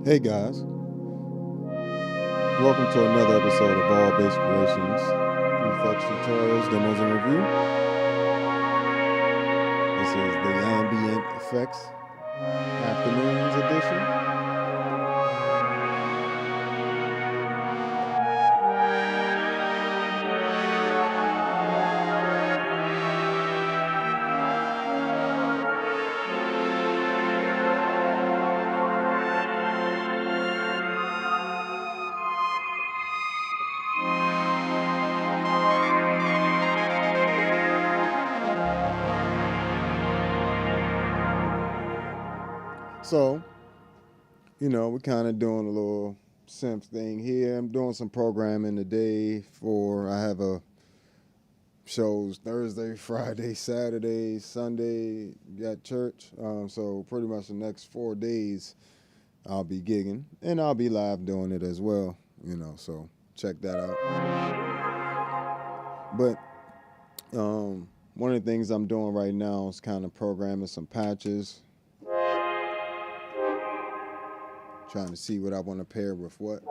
Hey guys, welcome to another episode of All Bass Creations, Effects Tutorials, Demos, and Review. This is the Ambient Effects Afternoons edition. So, we're kind of doing a little synth thing here. I'm doing some programming today I have shows Thursday, Friday, Saturday, Sunday at church. So pretty much the next 4 days I'll be gigging and I'll be live doing it as well, so check that out. But one of the things I'm doing right now is kind of programming some patches. Trying to see what I want to pair with what.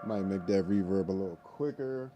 Might make that reverb a little quicker.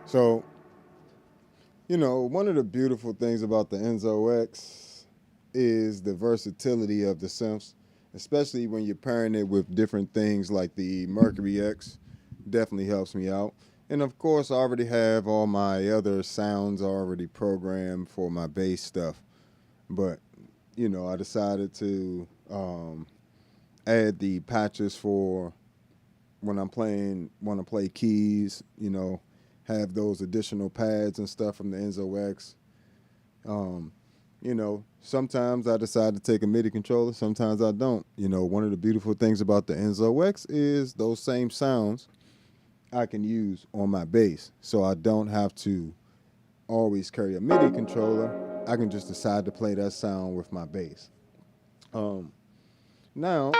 So, one of the beautiful things about the Enzo X is the versatility of the synths, especially when you're pairing it with different things like the Mercury X. Definitely helps me out. And of course, I already have all my other sounds already programmed for my bass stuff. But, I decided to add the patches for when I'm want to play keys, have those additional pads and stuff from the Enzo X. Sometimes I decide to take a MIDI controller, sometimes I don't. One of the beautiful things about the Enzo X is those same sounds I can use on my bass. So I don't have to always carry a MIDI controller. I can just decide to play that sound with my bass. Now,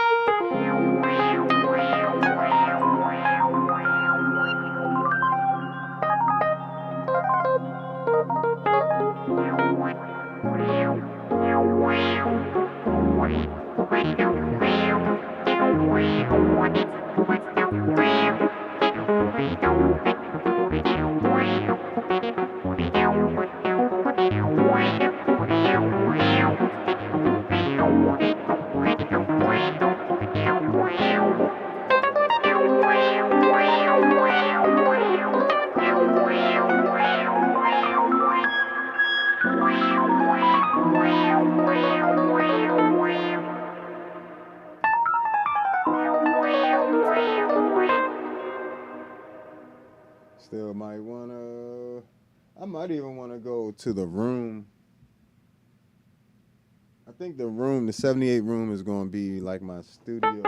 I might even want to go to the room. I think the 78 room is going to be like my studio.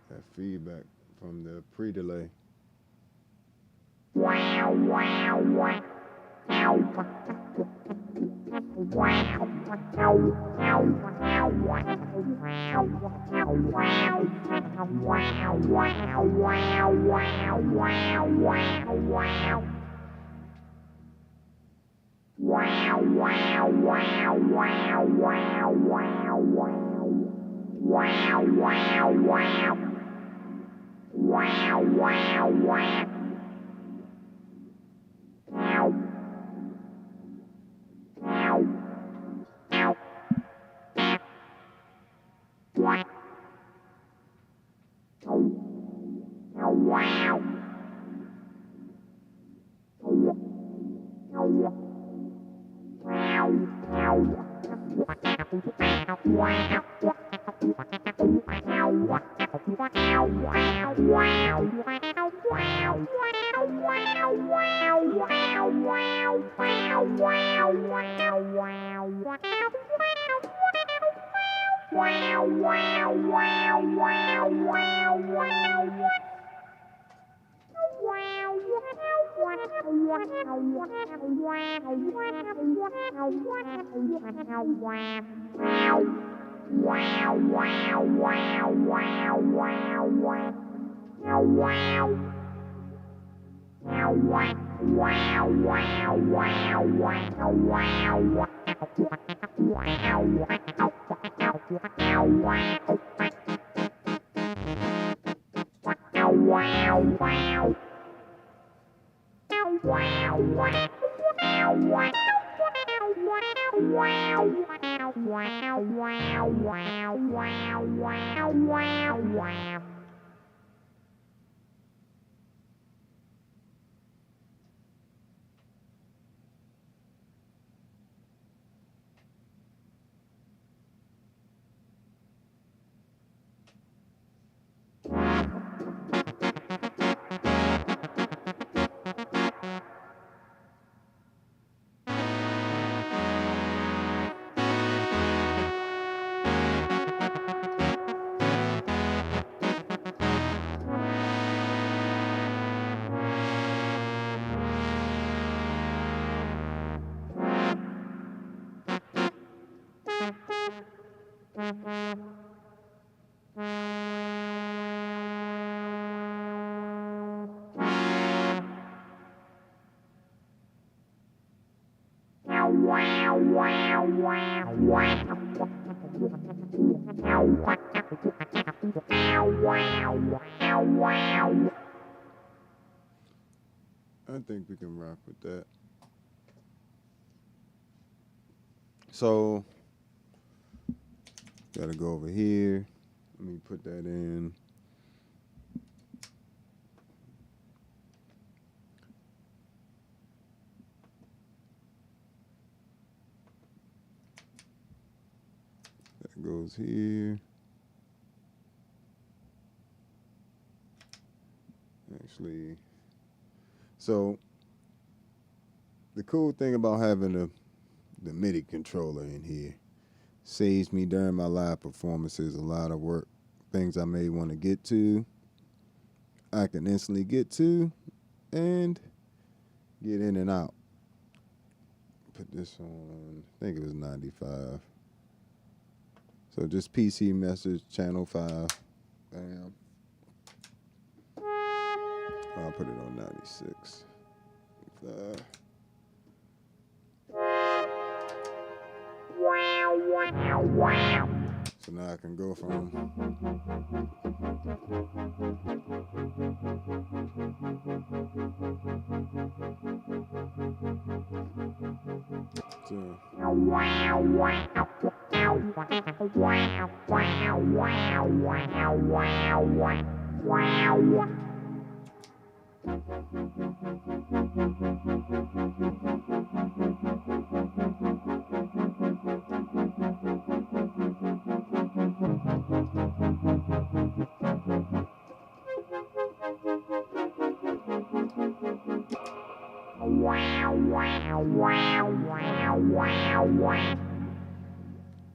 That feedback from the pre-delay. I think we can rock with that. So, gotta go over here. Let me put that in. That goes here. Actually, so the cool thing about having the MIDI controller in here saves me during my live performances a lot of work. Things I may want to get to, I can instantly get to and get in and out. Put this on, I think it was 95. So just PC message, channel 5. Bam. I'll put it on 96. So now I can go from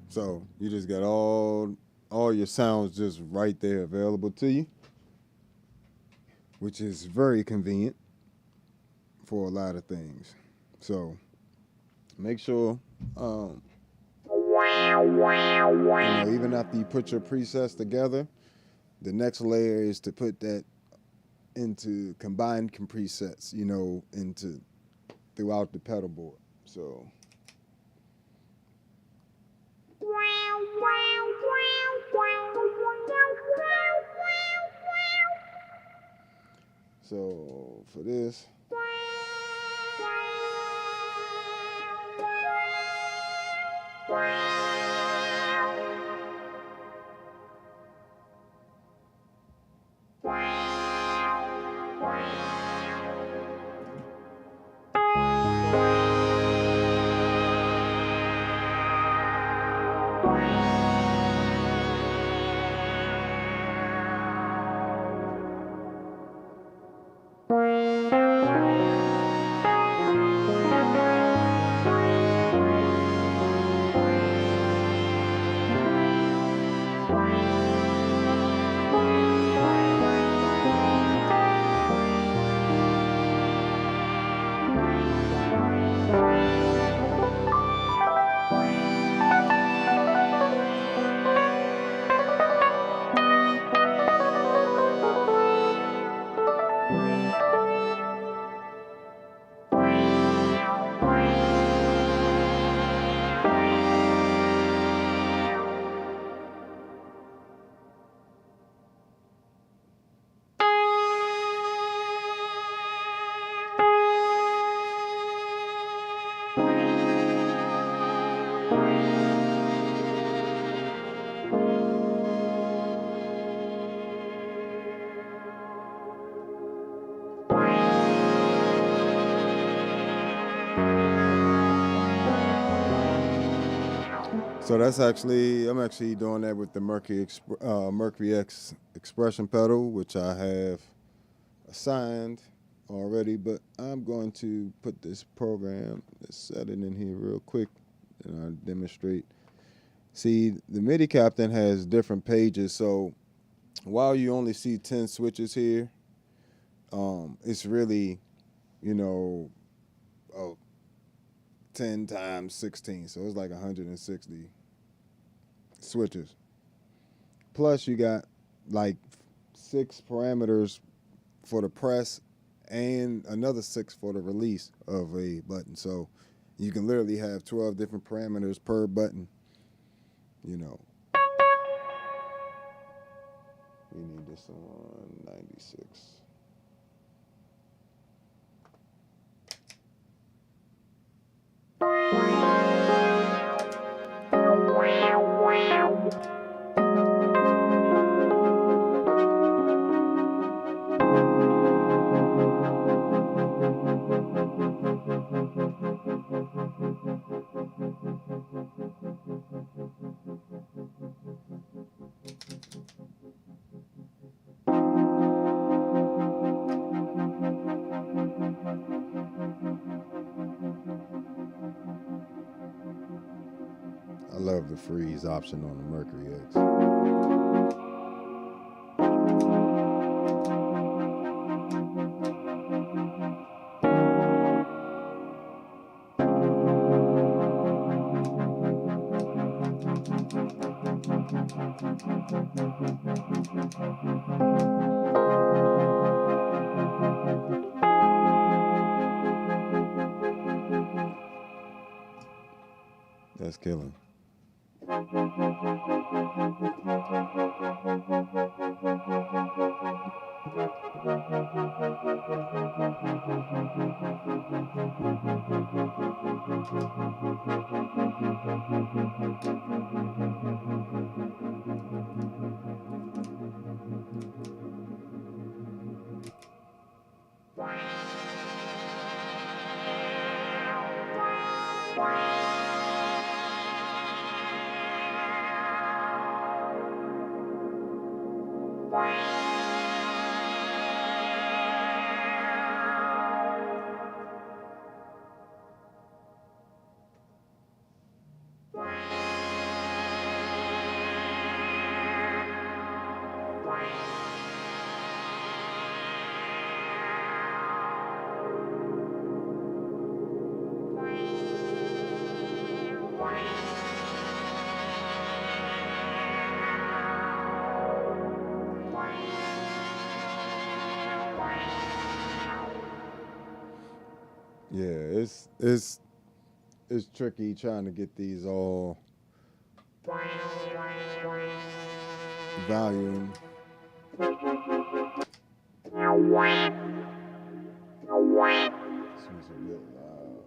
So you just got all your sounds just right there available to you, which is very convenient for a lot of things. So make sure, even after you put your presets together, the next layer is to put that into combined presets, into throughout the pedal board. So for this, So that's I'm actually doing that with the Mercury X expression pedal, which I have assigned already, but I'm going to put this program, this setting in here real quick, and I'll demonstrate. See, the MIDI Captain has different pages, so while you only see 10 switches here, it's really, 10 times 16, so it's like 160 switches. Plus you got like 6 parameters for the press and another 6 for the release of a button. So You can literally have 12 different parameters per button. You know, we need this on 96. I love the freeze option on the Mercury X. That's killing. Yeah, it's tricky trying to get these all volume. This one's a bit loud.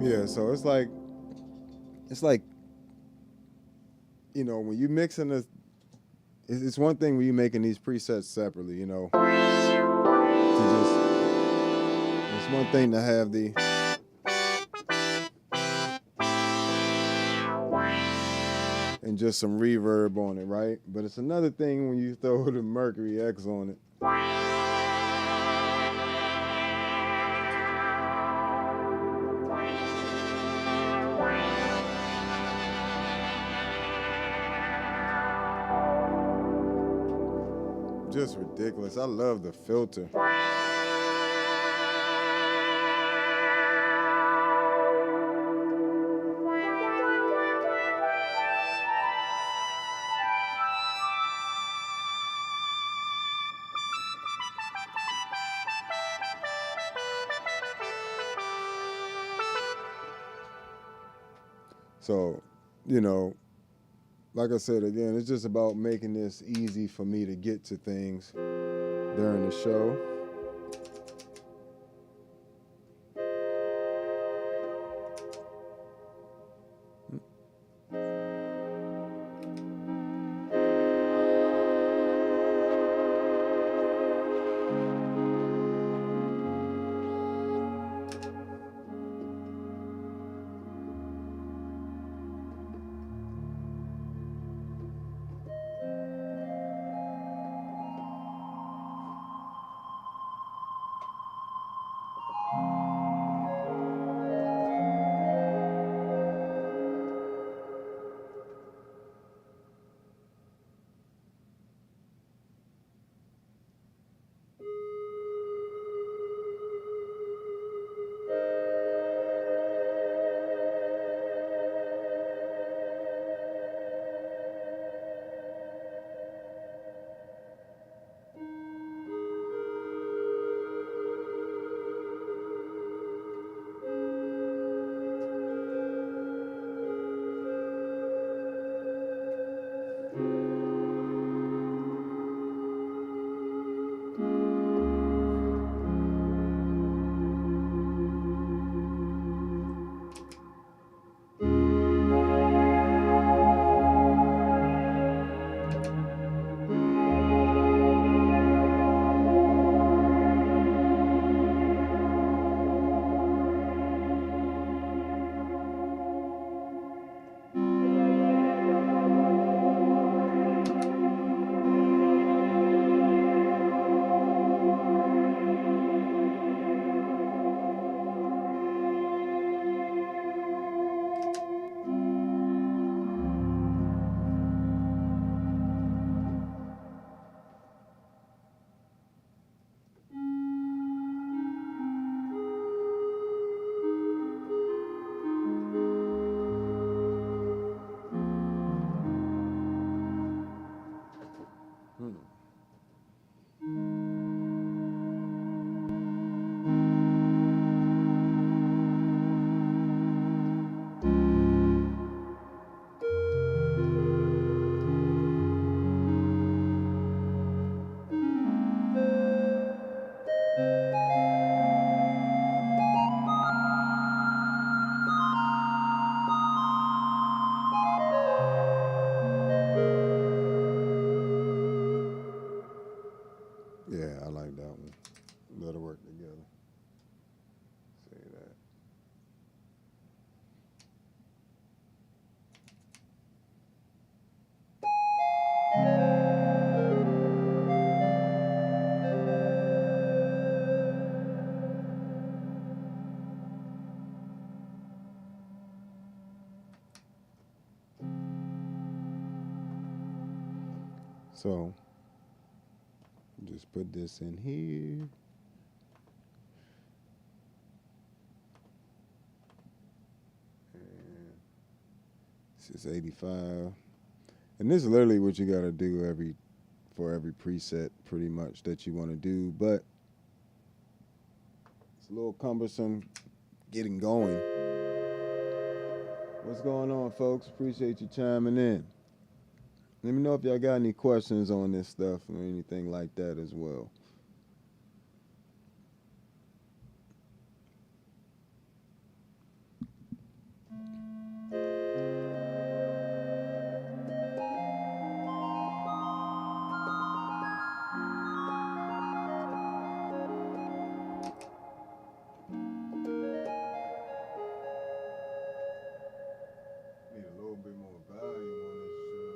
Yeah, so it's like, you know, when you mixing this, it's one thing when you making these presets separately, you know. It's one thing to have the and just some reverb on it, right? But it's another thing when you throw the Mercury X on it. Just ridiculous. I love the filter. So, you know, like I said again, it's just about making this easy for me to get to things during the show. Yeah, I like that one. Let it work together. Say that. So, just put this in here. And this is 85. And this is literally what you got to do for every preset pretty much that you want to do, but it's a little cumbersome getting going. What's going on, folks? Appreciate you chiming in. Let me know if y'all got any questions on this stuff or anything like that as well. Need a little bit more volume on this shit.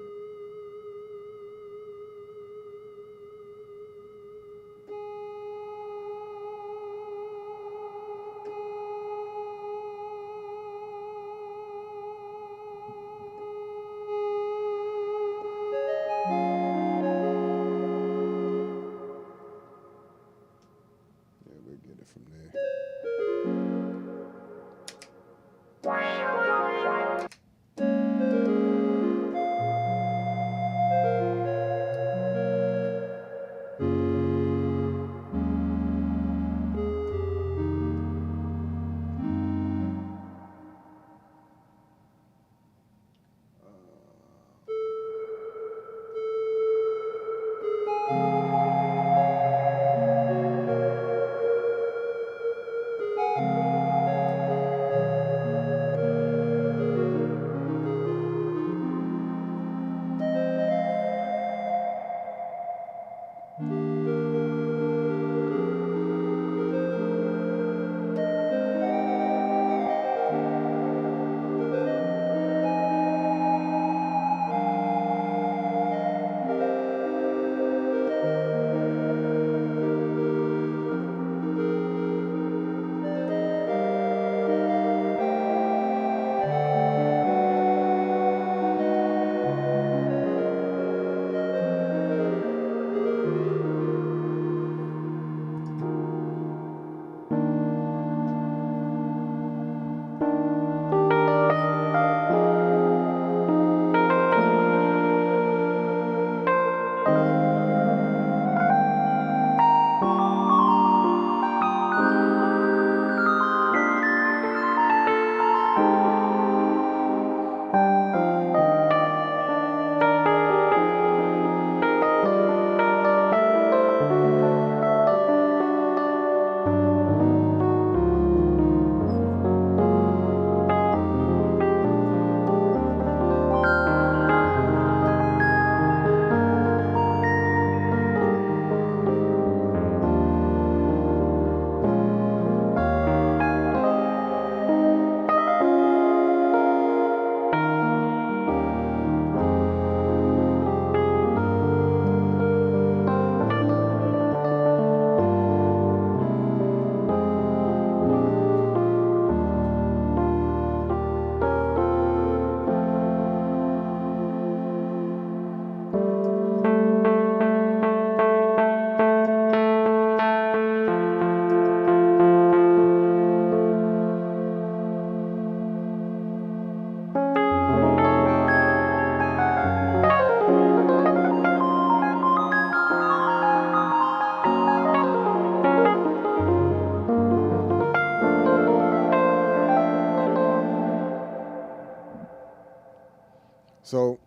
So,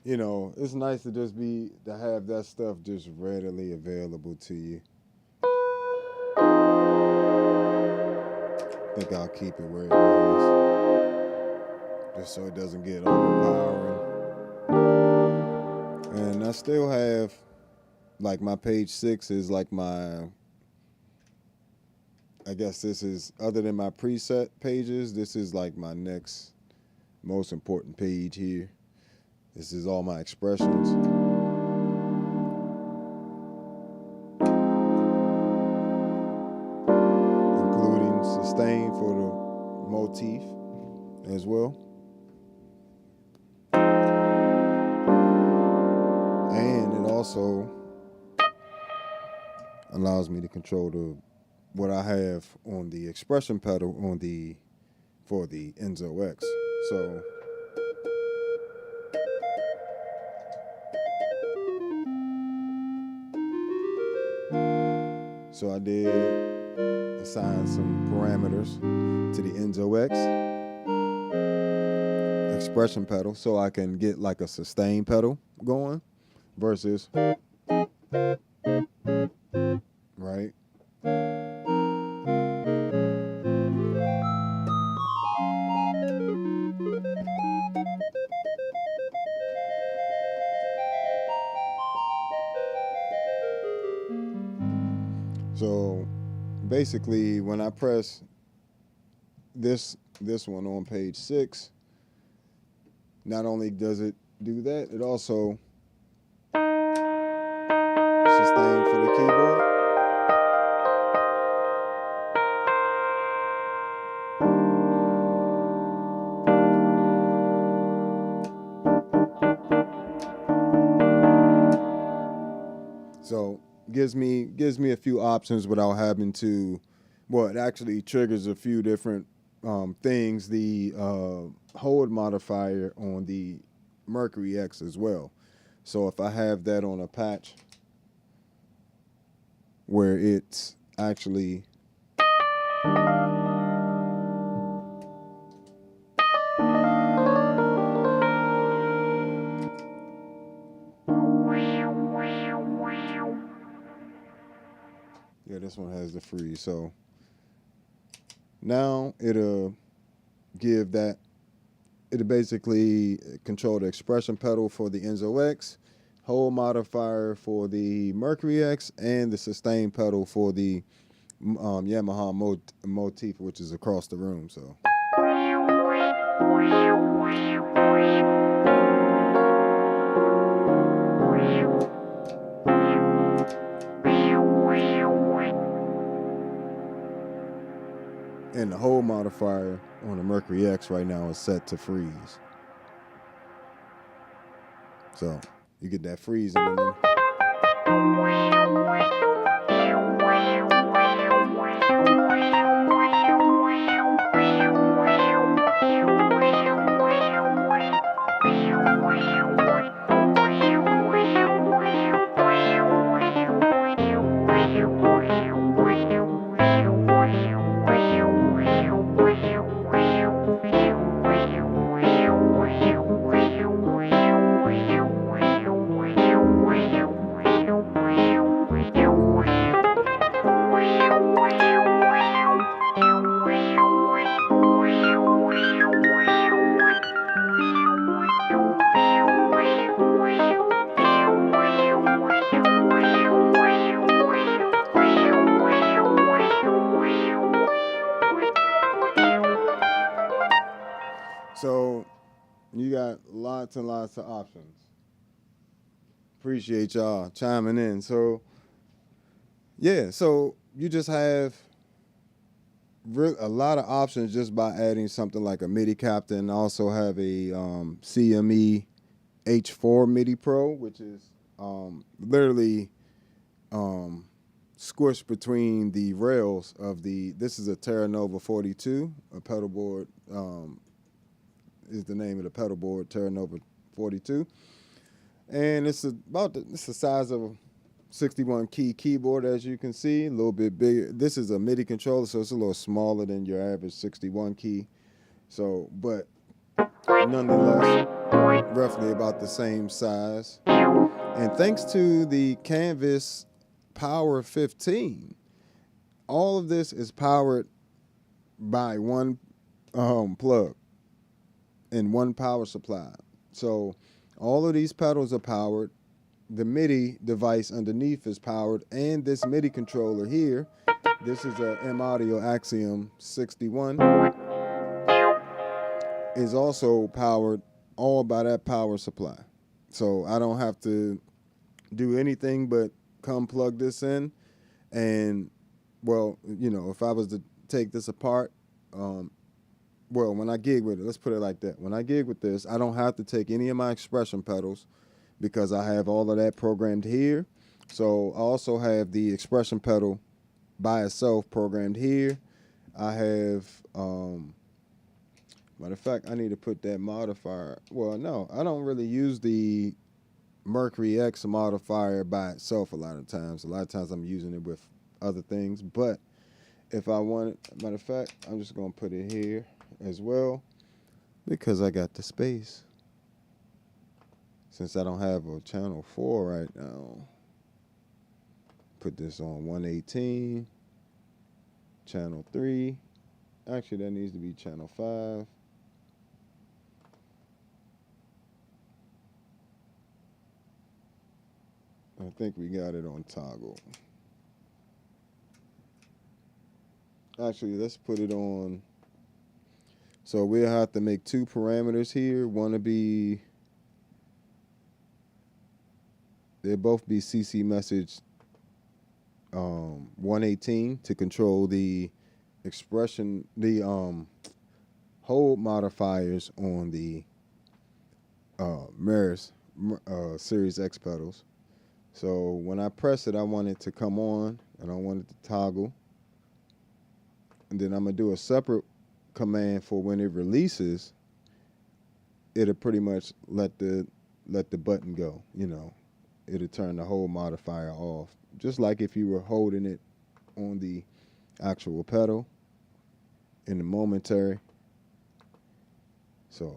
you know, it's nice to just to have that stuff just readily available to you. I think I'll keep it where it is, just so it doesn't get overpowering. And I still have, like, my page 6 is like my, I guess this is, other than my preset pages, this is like my next most important page here. This is all my expressions. Including sustain for the motif as well. And it also allows me to control what I have on the expression pedal for the Enzo X. So I did assign some parameters to the Enzo X expression pedal so I can get like a sustain pedal going versus, right? So basically, when I press this one on page 6, not only does it do that, it also sustain for the keyboard. So gives me a few options without having to, well, it actually triggers a few different things. The hold modifier on the Mercury X as well. So if I have that on a patch where it's actually this one has the freeze. So now it'll give that, it'll basically control the expression pedal for the Enzo X, hold modifier for the Mercury X, and the sustain pedal for the Yamaha motif, which is across the room. So. And the hold modifier on the Mercury X right now is set to freeze. So you get that freeze in there. lots and lots of options. Appreciate y'all chiming in. So, yeah, so you just have a lot of options just by adding something like a MIDI captain. Also have a CME H4 MIDI Pro, which is literally squished between the rails of this is a Terra Nova 42, a pedal board is the name of the pedal board, Terra Nova 42. And it's the size of a 61 key keyboard, as you can see, a little bit bigger. This is a MIDI controller, so it's a little smaller than your average 61 key. So, but nonetheless, roughly about the same size. And thanks to the Canvas Power 15, all of this is powered by one plug and one power supply. So all of these pedals are powered. The MIDI device underneath is powered, and this MIDI controller here, this is a M Audio Axiom 61, is also powered all by that power supply. So I don't have to do anything but come plug this in. And, well, you know, if I was to take this apart, when I gig with it, let's put it like that. When I gig with this, I don't have to take any of my expression pedals because I have all of that programmed here. So I also have the expression pedal by itself programmed here. I have, matter of fact, I need to put that modifier. Well, no, I don't really use the Mercury X modifier by itself a lot of times. A lot of times I'm using it with other things. But if I want it, matter of fact, I'm just going to put it here as well because I got the space. Since I don't have a channel 4 right now, put this on 118, channel 3. Actually, that needs to be channel 5. I think we got it on toggle. Actually, let's put it on. So we'll have to make two parameters here. One to be, they'll both be CC message 118 to control the expression, the hold modifiers on the Meris Series X pedals. So when I press it, I want it to come on, and I want it to toggle. And then I'm going to do a separate command for when it releases. It'll pretty much let the button go, you know. It'll turn the hold modifier off, just like if you were holding it on the actual pedal in the momentary. So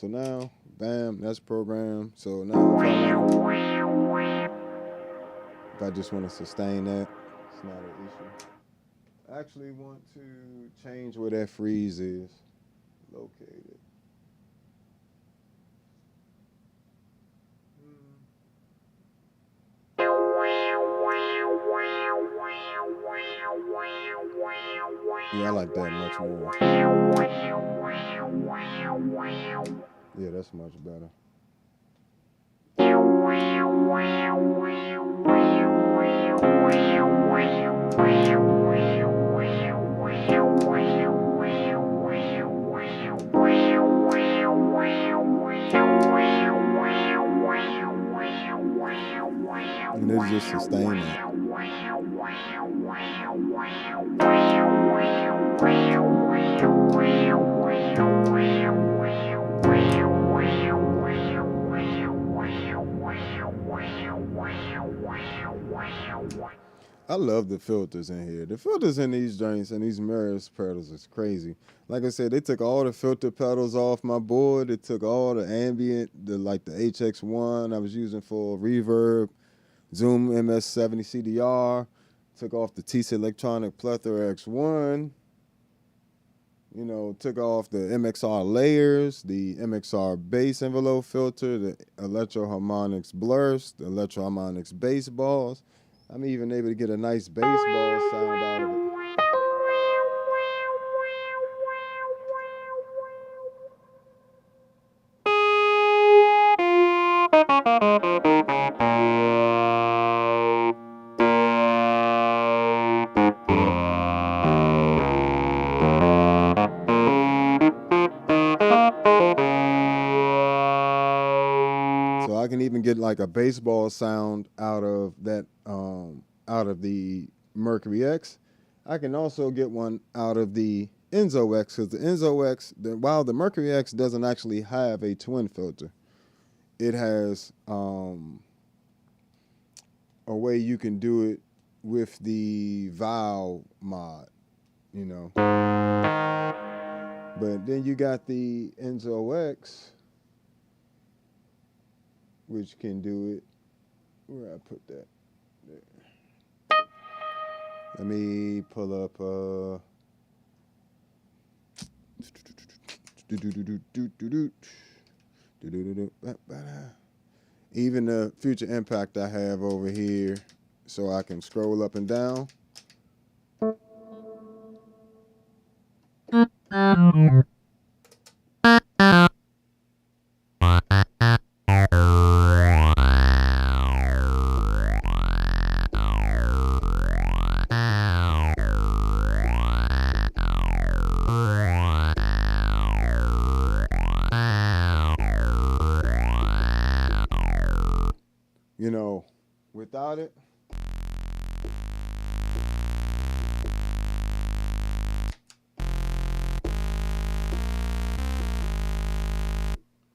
now, bam, that's programmed. So now if I just want to sustain that, it's not an issue. I actually want to change where that freeze is located. Yeah, I like that much more. Yeah, that's much better. And it's just sustaining. I love the filters in here. The filters in these joints and these Meris pedals is crazy. Like I said, they took all the filter pedals off my board. They took all the ambient, like the HX1 I was using for reverb, Zoom MS-60 CDR. Took off the TC Electronic Plethora X1. You know, took off the MXR layers, the MXR bass envelope filter, the Electro-Harmonics blurs, the Electro-Harmonics bass balls. I'm even able to get a nice bass ball sound out of it. I can even get like a baseball sound out of that, out of the Mercury X. I can also get one out of the Enzo X, because the Enzo X, while the Mercury X doesn't actually have a twin filter, it has a way you can do it with the Vowel mod, you know. But then you got the Enzo X, which can do it. Where I put that? There. Let me pull up. Even the Future Impact I have over here, so I can scroll up and down. You know, without it,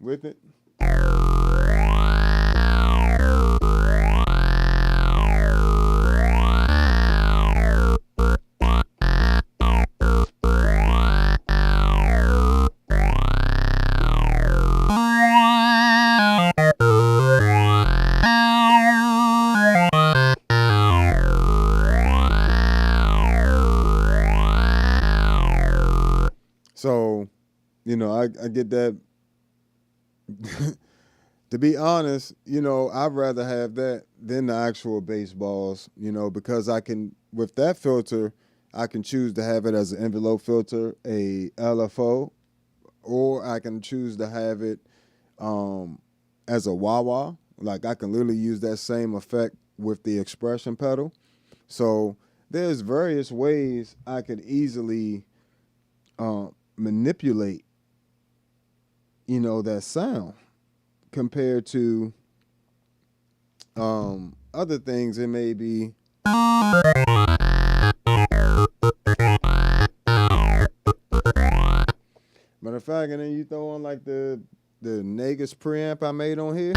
with it, so, you know, I get that. To be honest, you know, I'd rather have that than the actual baseballs, you know, because I can, with that filter, I can choose to have it as an envelope filter, a LFO, or I can choose to have it as a wah-wah. Like I can literally use that same effect with the expression pedal. So there's various ways I could easily manipulate, you know, that sound compared to other things. It may be matter of fact, and then you throw on like the Negus preamp I made on here.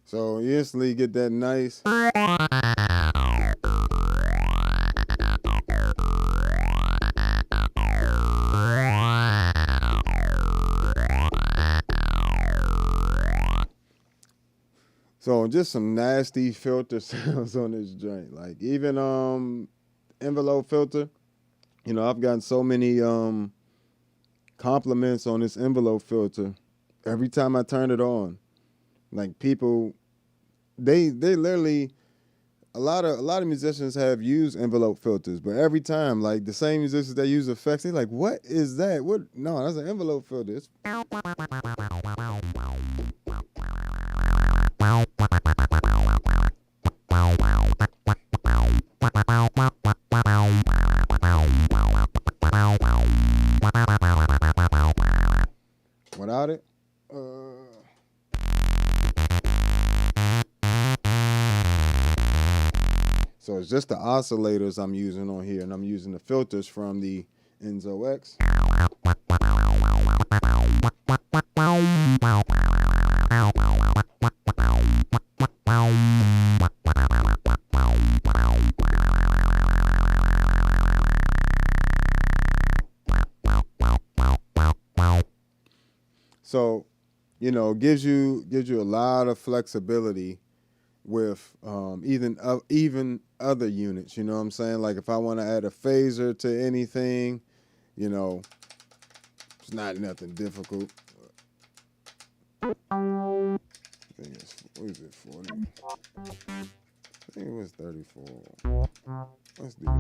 So you instantly get that nice. So just some nasty filter sounds on this joint. Like even envelope filter. You know, I've gotten so many compliments on this envelope filter every time I turn it on. Like people, they literally, a lot of musicians have used envelope filters, but every time, like the same musicians that use effects, they're like, "What is that? What? No, that's an envelope filter." It's without it. So it's just the oscillators I'm using on here, and I'm using the filters from the Enzo X. So, you know, gives you a lot of flexibility with even other units. You know what I'm saying? Like if I want to add a phaser to anything, You know, it's not nothing difficult. I think it's, what is it, 40? I think it was 34. Let's do this.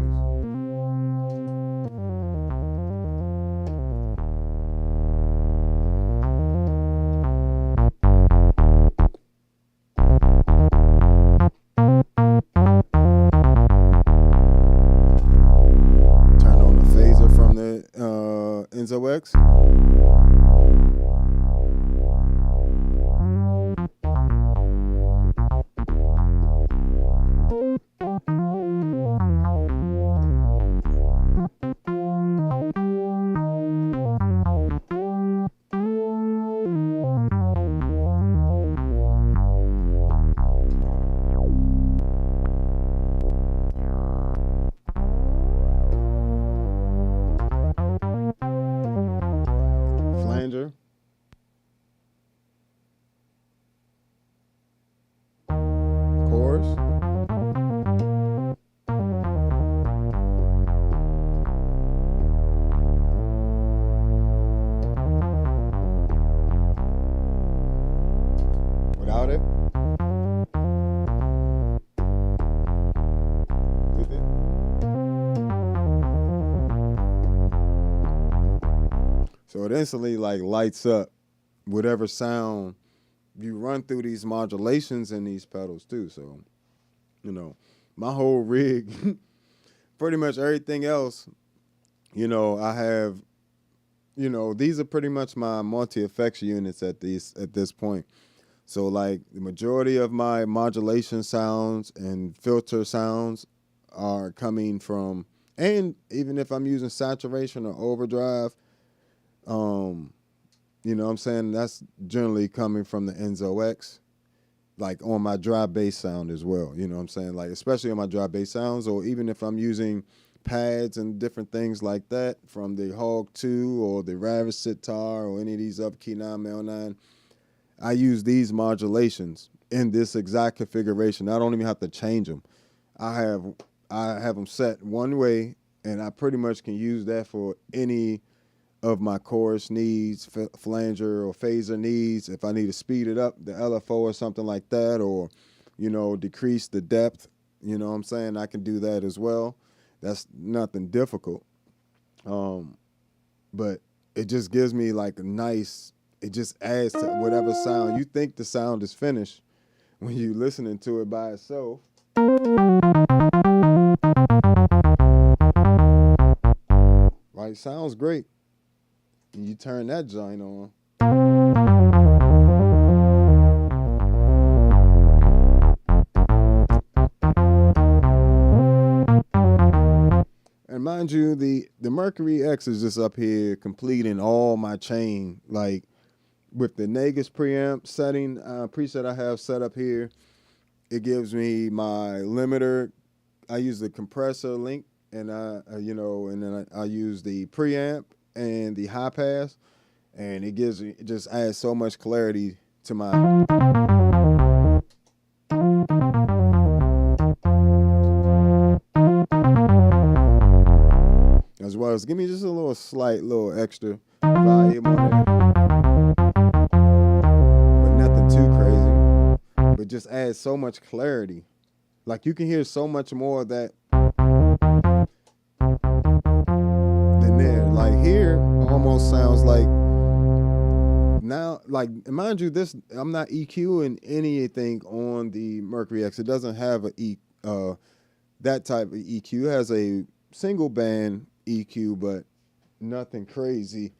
Enzo X. Flanger. Chorus. Without it. With it. So it instantly like lights up whatever sound you run through these modulations and these pedals too. So, you know, my whole rig, pretty much everything else, you know, I have, you know, these are pretty much my multi-effects units at this point. So like the majority of my modulation sounds and filter sounds are coming from, and even if I'm using saturation or overdrive, you know what I'm saying, that's generally coming from the Enzo X, like on my dry bass sound as well. You know what I'm saying? Like especially on my dry bass sounds, or even if I'm using pads and different things like that from the Hog 2 or the Ravish Sitar or any of these Upkey 9Mel9, I use these modulations in this exact configuration. I don't even have to change them. I have them set one way, and I pretty much can use that for any of my chorus needs, flanger or phaser needs. If I need to speed it up, the LFO or something like that, or, you know, decrease the depth, you know what I'm saying, I can do that as well. That's nothing difficult. But it just gives me like a nice, it just adds to whatever sound. You think the sound is finished when you're listening to it by itself. Right, sounds great. And you turn that joint on. And mind you, the Mercury X is just up here completing all my chain, like with the Negus preamp setting, preset I have set up here. It gives me my limiter. I use the compressor link, and you know, and then I use the preamp and the high pass, and it just adds so much clarity to my. As well as give me just a little slight little extra volume on there, but nothing too crazy. But just adds so much clarity. Like you can hear so much more of that than there. Like here almost sounds like now, like mind you, this I'm not EQing anything on the Mercury X. It doesn't have that type of EQ. It has a single band EQ, but nothing crazy,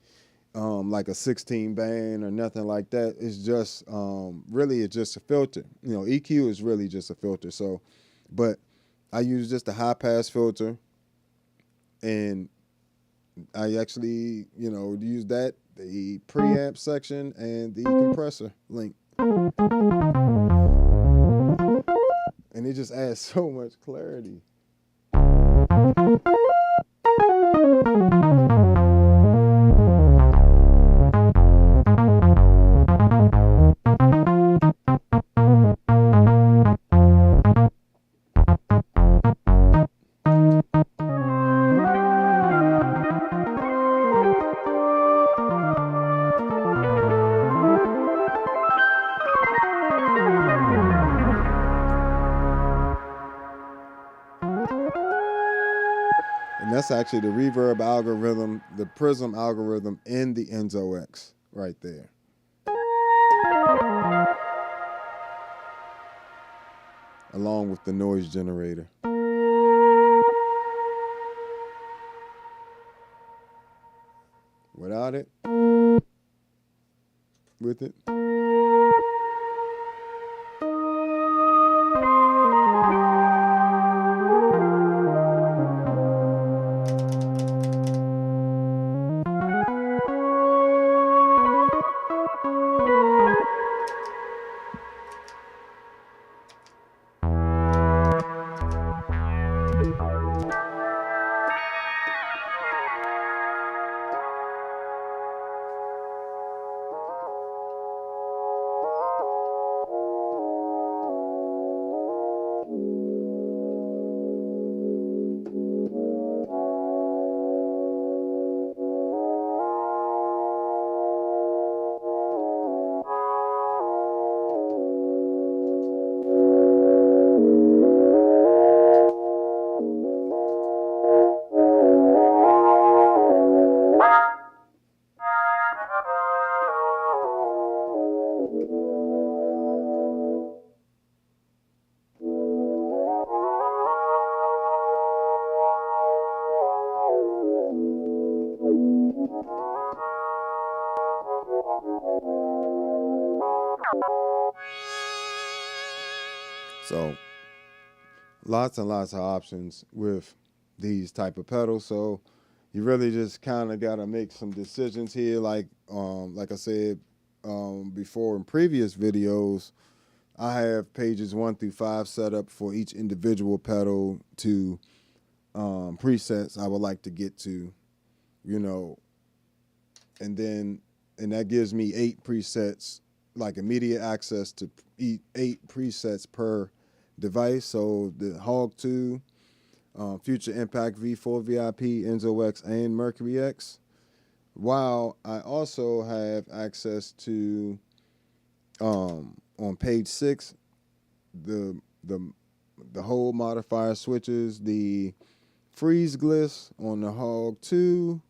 like a 16 band or nothing like that. It's just really it's just a filter. You know, EQ is really just a filter. So, but I use just a high pass filter, and I actually, you know, use that, the preamp section and the compressor link, and it just adds so much clarity. that's actually the reverb algorithm, the prism algorithm in the Enzo X right there. Along with the noise generator. Without it, with it. So lots and lots of options with these type of pedals. So you really just kind of got to make some decisions here. Like I said before in previous videos, I have pages 1 through 5 set up for each individual pedal to presets I would like to get to, you know, and that gives me 8 presets, like immediate access to 8 presets per device. So the Hog 2, Future Impact V4 VIP, Enzo X, and Mercury X. While I also have access to on page 6 the whole modifier switches, the freeze glyphs on the Hog 2,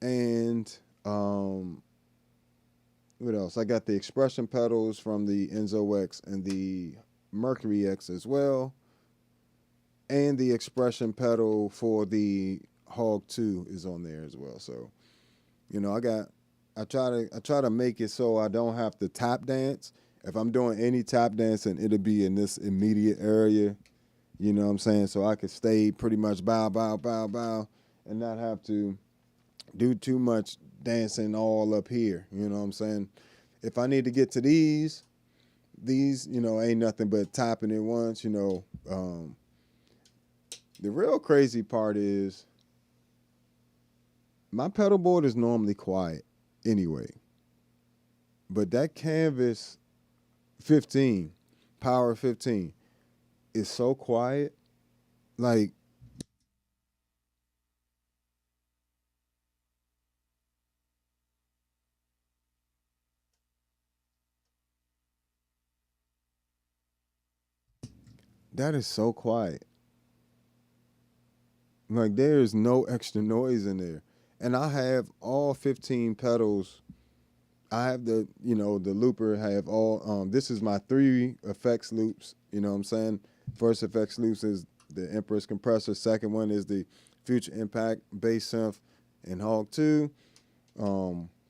and what else? I got the expression pedals from the Enzo X and the Mercury X as well, and the expression pedal for the Hog 2 is on there as well. So, you know, I try to make it so I don't have to tap dance. If I'm doing any tap dancing, it'll be in this immediate area, you know what I'm saying? So I could stay pretty much bow, bow, bow, bow, and not have to do too much dancing all up here, you know what I'm saying? If I need to get to these, you know, ain't nothing but tapping it once, you know. The real crazy part is my pedal board is normally quiet anyway, but that Canvas 15, Power 15, is so quiet, like, that is so quiet. Like, there is no extra noise in there. And I have all 15 pedals. I have the, you know, the looper, have all, this is my 3 effects loops, you know what I'm saying? First effects loops is the Empress compressor. Second one is the Future Impact bass synth and Hog 2.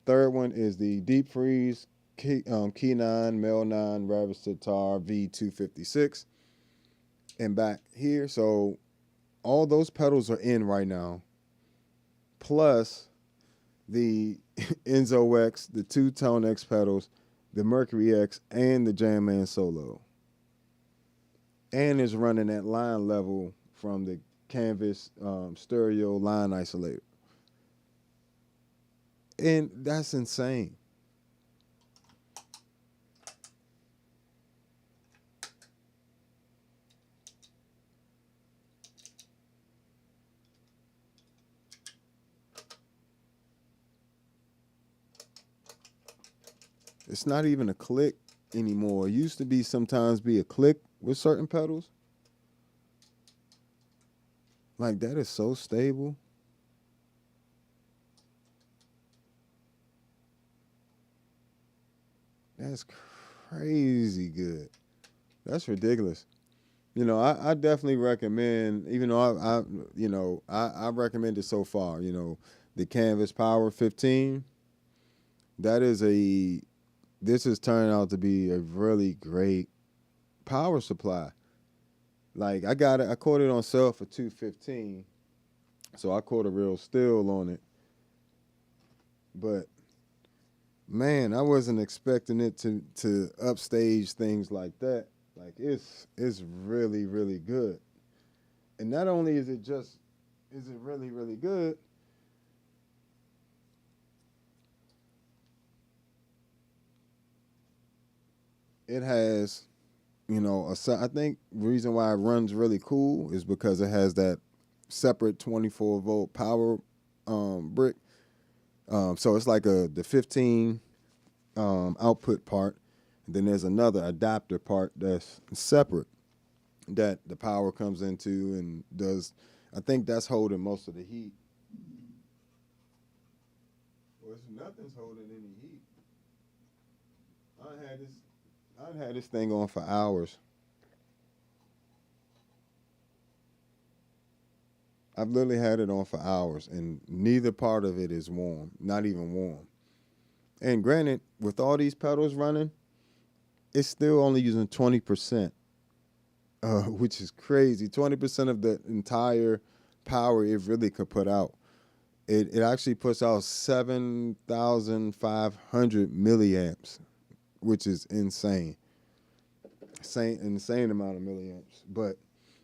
Third one is the Deep Freeze Key 9, Mel 9, Ravis Sitar V256. And back here, so all those pedals are in right now, plus the Enzo X, the 2 ToneX pedals, the Mercury X, and the Jamman Solo. And it's running at line level from the Canvas stereo line isolator. And that's insane. It's not even a click anymore. It used to be sometimes be a click with certain pedals. Like, that is so stable. That's crazy good. That's ridiculous. I definitely recommend, even though I recommend it so far, the Canvas Power 15. That is this has turned out to be a really great power supply. Like, I caught it on sale for $215, so I caught a real steal on it. But man, I wasn't expecting it to upstage things like that. Like, it's really really good. And not only is it really really good, it has, I think the reason why it runs really cool is because it has that separate 24-volt power brick. So it's like the 15 output part. And then there's another adapter part that's separate that the power comes into and does. I think that's holding most of the heat. Well, nothing's holding any heat. I had this. I had this thing on for hours. I've literally had it on for hours, and neither part of it is warm, not even warm. And granted, with all these pedals running, it's still only using 20%, which is crazy. 20% of the entire power it really could put out. It actually puts out 7,500 milliamps, which is insane. Insane amount of milliamps. But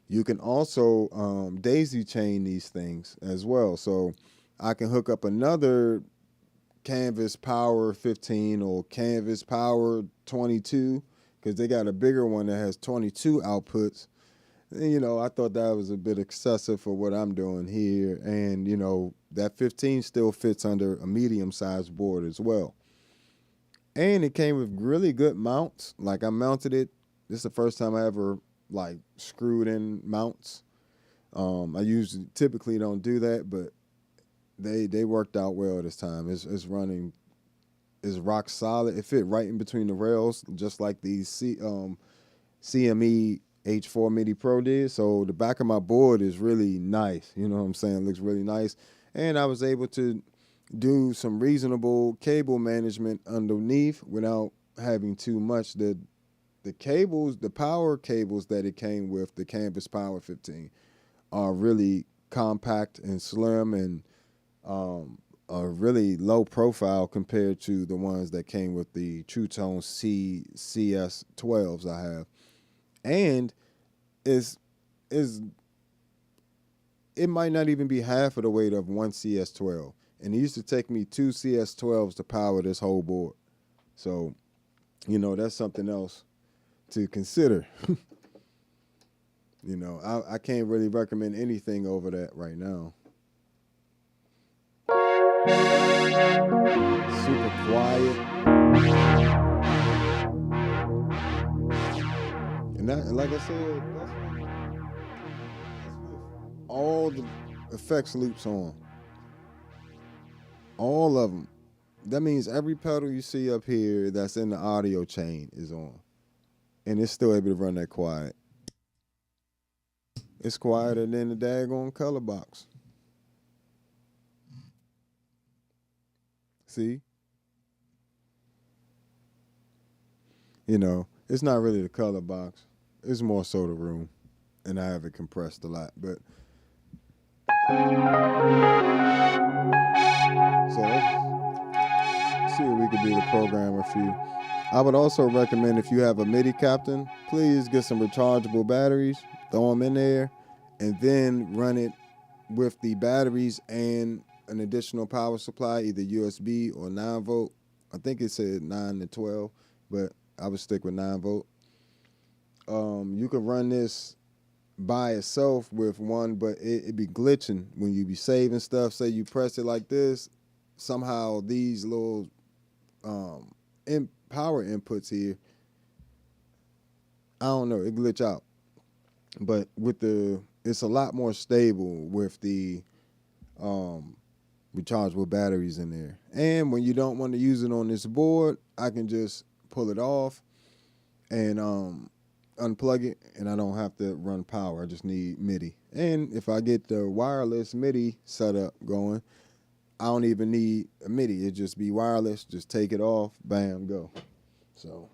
you can also daisy chain these things as well. So I can hook up another Canvas Power 15 or Canvas Power 22 because they got a bigger one that has 22 outputs. And, I thought that was a bit excessive for what I'm doing here. And, that 15 still fits under a medium-sized board as well. And it came with really good mounts. Like, I mounted it. This is the first time I ever, like, screwed in mounts. I usually typically don't do that, but they worked out well this time. It's running, is rock solid. It fit right in between the rails, just like these CME H4 MIDI Pro did. So the back of my board is really nice. You know what I'm saying? It looks really nice. And I was able to do some reasonable cable management underneath without having too much. The cables, the power cables that it came with, the Canvas Power 15, are really compact and slim and are really low profile compared to the ones that came with the True Tone CS12s I have. And is it might not even be half of the weight of one CS12. And it used to take me 2 CS12s to power this whole board. So, that's something else to consider. I can't really recommend anything over that right now. Super quiet. And like I said, that's with all the effects loops on. All of them. That means every pedal you see up here that's in the audio chain is on. And it's still able to run that quiet. It's quieter than the daggone color box. See? It's not really the color box. It's more so the room. And I have it compressed a lot. But so let's see what we can do to program a few. I would also recommend, if you have a MIDI captain, please get some rechargeable batteries, throw them in there, and then run it with the batteries and an additional power supply, either USB or 9-volt. I think it said 9 to 12, but I would stick with 9-volt. You could run this by itself with one, but it be glitching when you be saving stuff. Say you press it like this, somehow these little power inputs here, I don't know, it glitch out. But with the it's a lot more stable with the rechargeable batteries in there. And when you don't want to use it on this board, I can just pull it off and unplug it, and I don't have to run power. I just need MIDI. And if I get the wireless MIDI setup going, I don't even need a MIDI. It just be wireless. Just take it off, bam, go. So.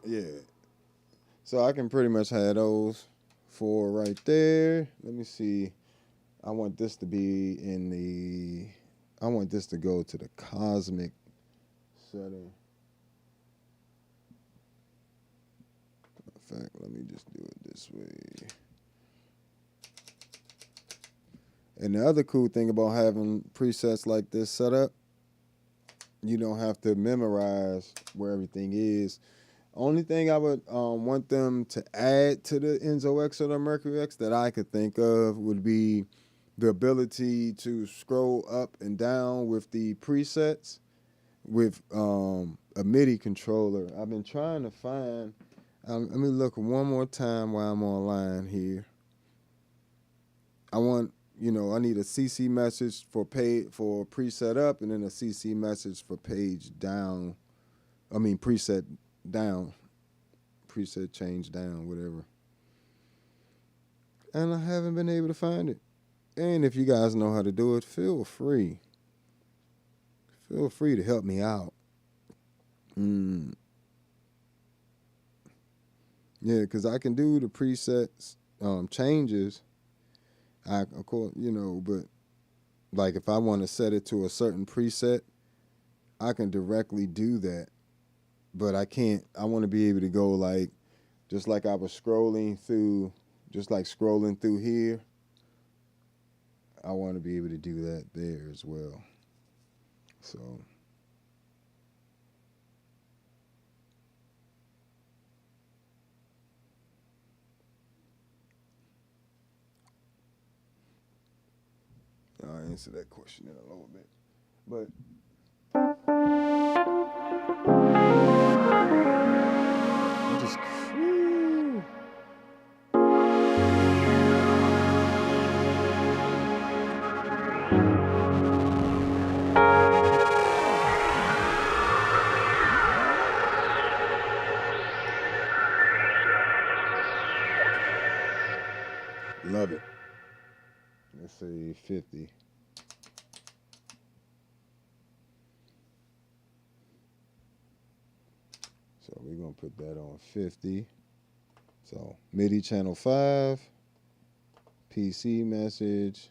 Yeah. So I can pretty much have those 4 right there. Let me see. I want this to be in the, I want this to go to the cosmic setting. In fact, let me just do it this way. And the other cool thing about having presets like this set up, you don't have to memorize where everything is. Only thing I would want them to add to the Enzo X or the Mercury X that I could think of would be the ability to scroll up and down with the presets with a MIDI controller. I've been trying to find, let me look one more time while I'm online here. I want, you know, I need a CC message for preset up, and then a CC message for page down. I mean preset down, preset change down, whatever. And I haven't been able to find it. And if you guys know how to do it, feel free. Feel free to help me out. Yeah, because I can do the presets changes. Of course, you know, but like if I want to set it to a certain preset, I can directly do that. But I can't, I want to be able to go like, just like I was scrolling through, just like scrolling through here, I want to be able to do that there as well. So. I'll answer that question in a little bit. But just, whew. Love it. Let's say 50. So we're going to put that on 50. So MIDI channel 5, PC message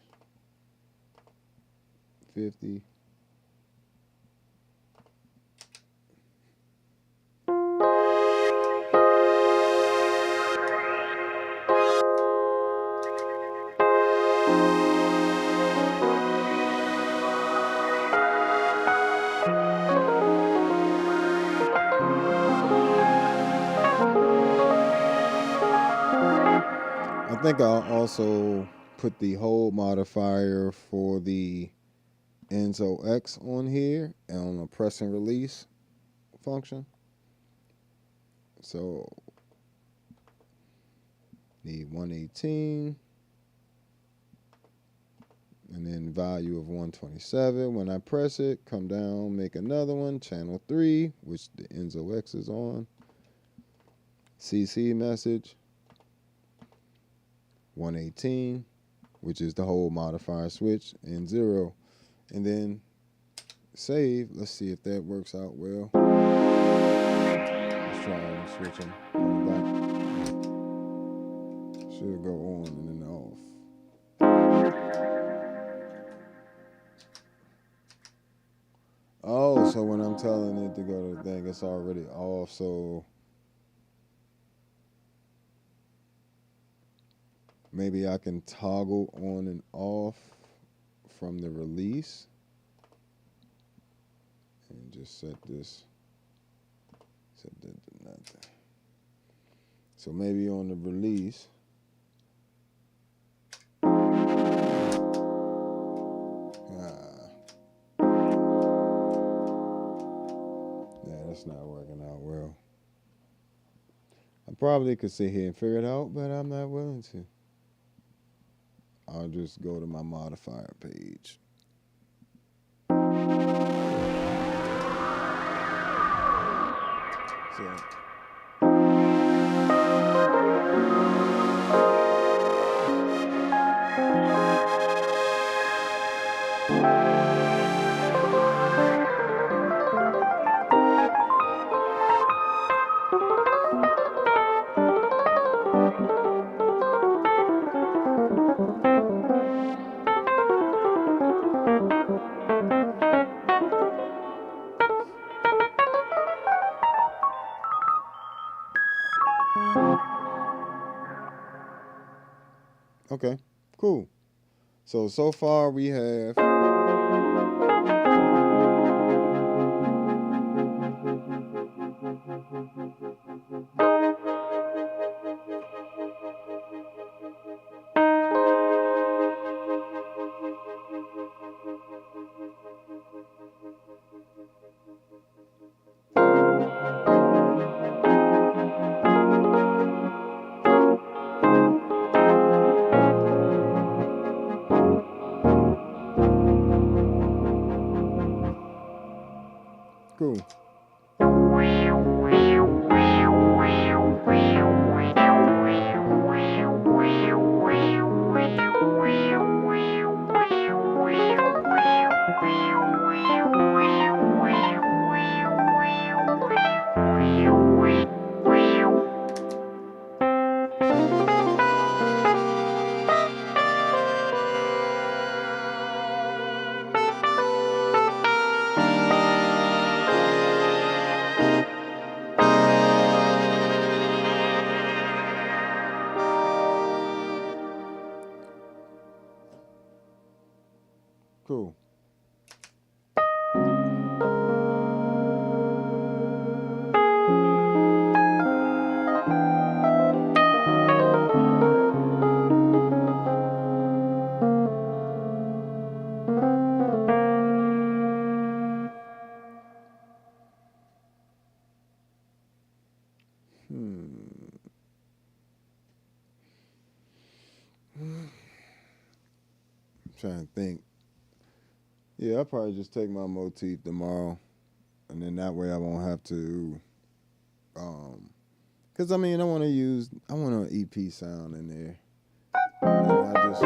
50. I think I'll also put the hold modifier for the Enzo X on here and on the press and release function. So need 118 and then value of 127. When I press it, come down, make another one, channel 3, which the Enzo X is on. CC message 118, which is the whole modifier switch, and 0. And then save. Let's see if that works out well. Let's try and switch them. Come back. Should go on and then off. Oh, so when I'm telling it to go to the thing, it's already off. So maybe I can toggle on and off from the release and just set this, set that to nothing. So maybe on the release, yeah, that's not working out well. I probably could sit here and figure it out, but I'm not willing to. I'll just go to my modifier page. So okay, cool. So far we have cool. Cool. Trying to think. Yeah, I'll probably just take my motif tomorrow, and then that way I won't have to. Cause I mean, I want an EP sound in there, and I just.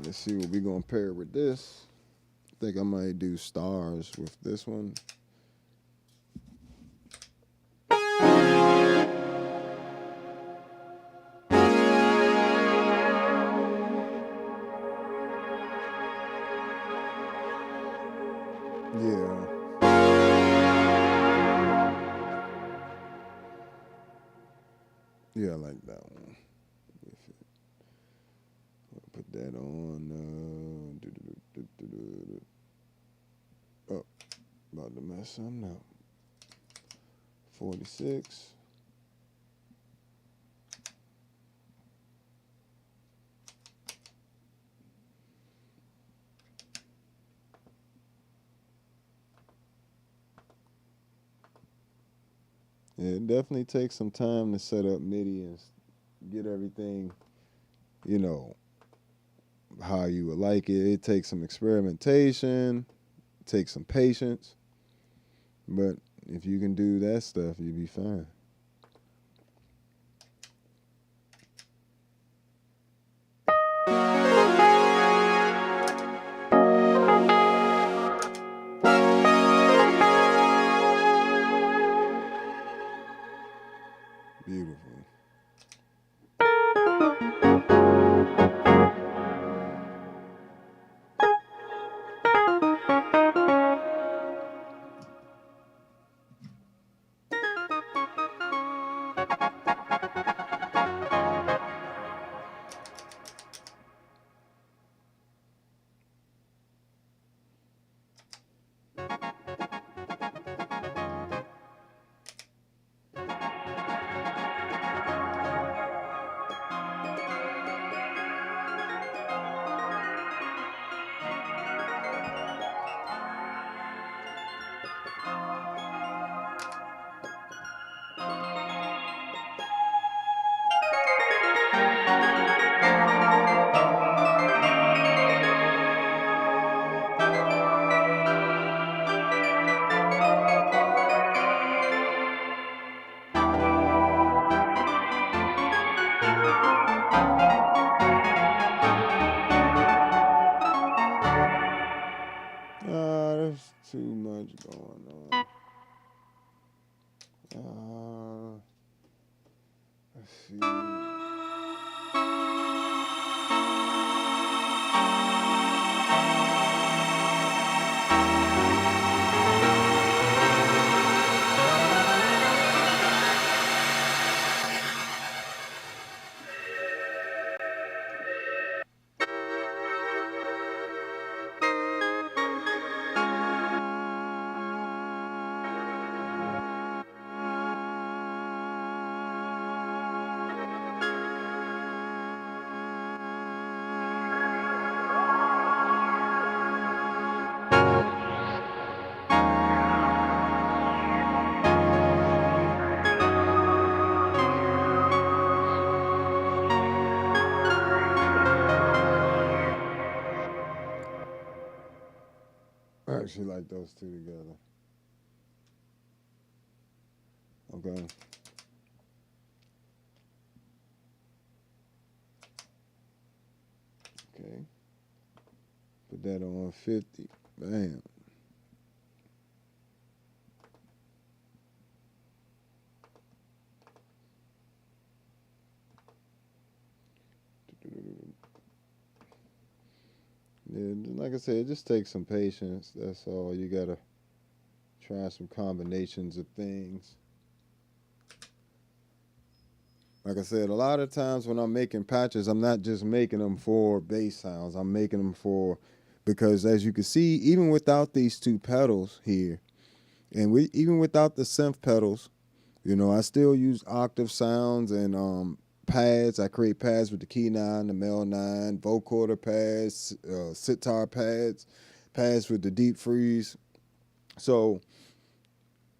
Let's see what we're gonna pair with this. I think I might do stars with this one. Yeah. Yeah, I like that one. Put that on. Oh, about to mess something up. 46. It definitely takes some time to set up MIDI and get everything, you know, how you would like it. It takes some experimentation, it takes some patience, but if you can do that stuff, you'll be fine. Beautiful. There's too much going on. Let's see. I actually like those two together. Okay. Okay. Put that on 150. Bam. Yeah, like I said, it just takes some patience. That's all. You gotta try some combinations of things. Like I said, a lot of times when I'm making patches, I'm not just making them for bass sounds. I'm making them for, because as you can see, even without these two pedals here, and even without the synth pedals, you know, I still use octave sounds and pads. I create pads with the key 9, the mel 9, vocoder pads, sitar pads, pads with the deep freeze. So,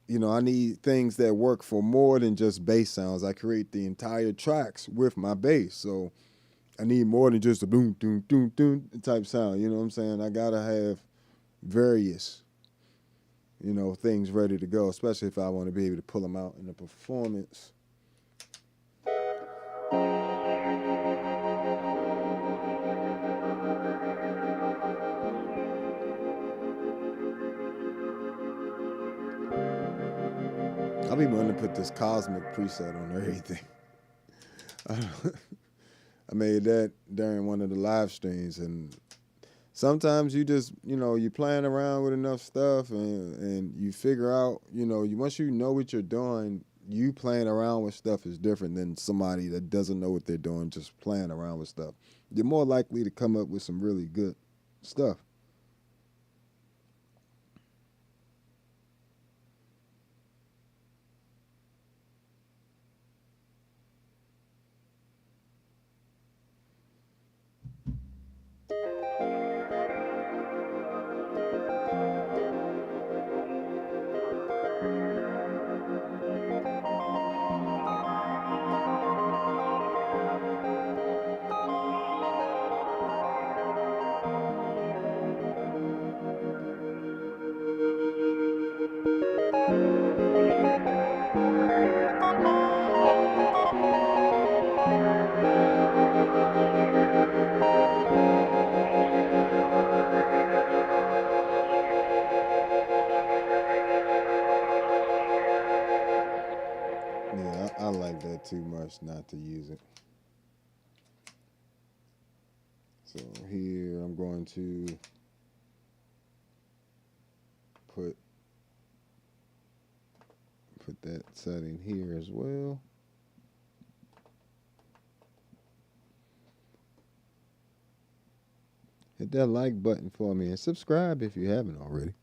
you know, I need things that work for more than just bass sounds. I create the entire tracks with my bass. So I need more than just a boom, doom, doom, doom type sound. You know what I'm saying? I got to have various, you know, things ready to go, especially if I want to be able to pull them out in the performance. I'll be wanting to put this cosmic preset on everything. I made that during one of the live streams, and sometimes you just, you know, you playing around with enough stuff and you figure out, you know, once you know what you're doing, you playing around with stuff is different than somebody that doesn't know what they're doing, just playing around with stuff. You're more likely to come up with some really good stuff. I like that too much not to use it. So here I'm going to put that setting here as well. Hit that like button for me and subscribe if you haven't already.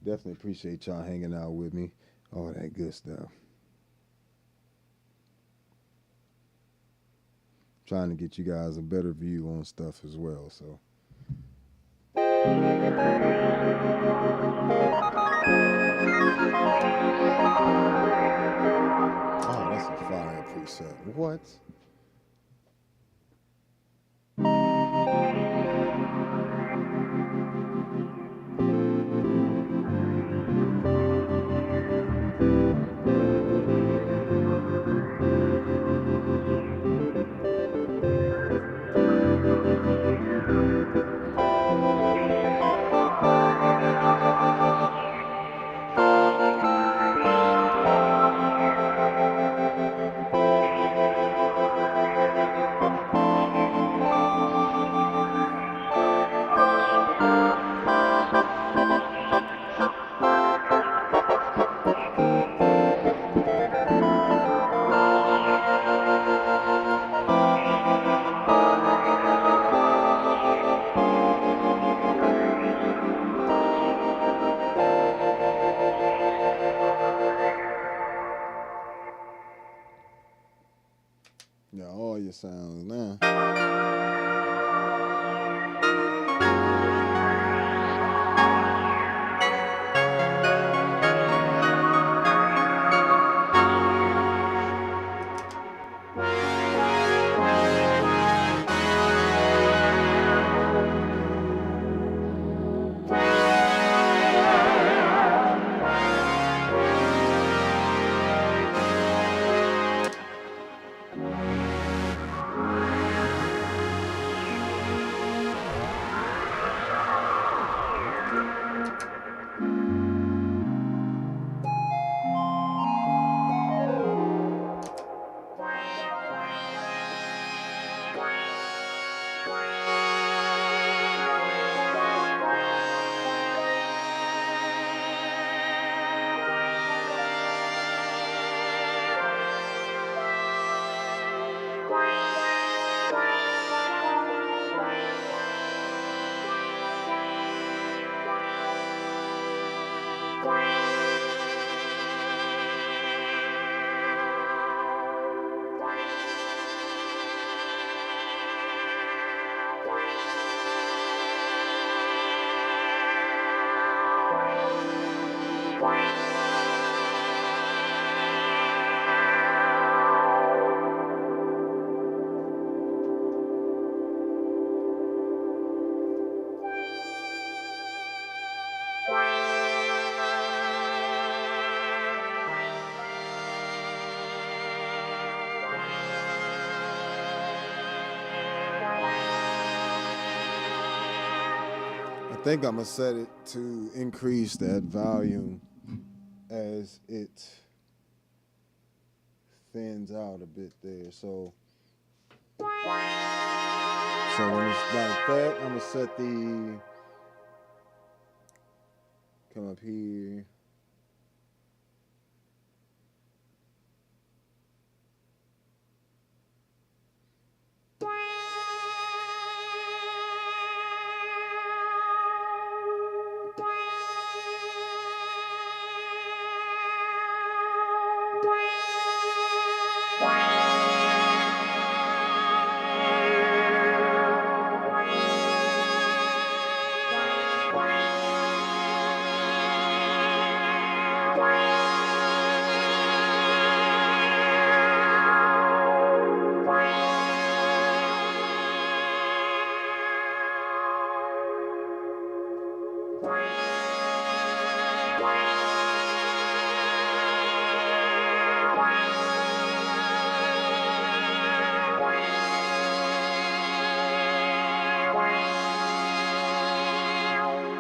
Definitely appreciate y'all hanging out with me. All that good stuff. Trying to get you guys a better view on stuff as well. So. Oh, that's a fire preset. What? Yeah, all your sounds now. I think I'm going to set it to increase that volume as it thins out a bit there. So when it's like that, I'm going to set the, come up here.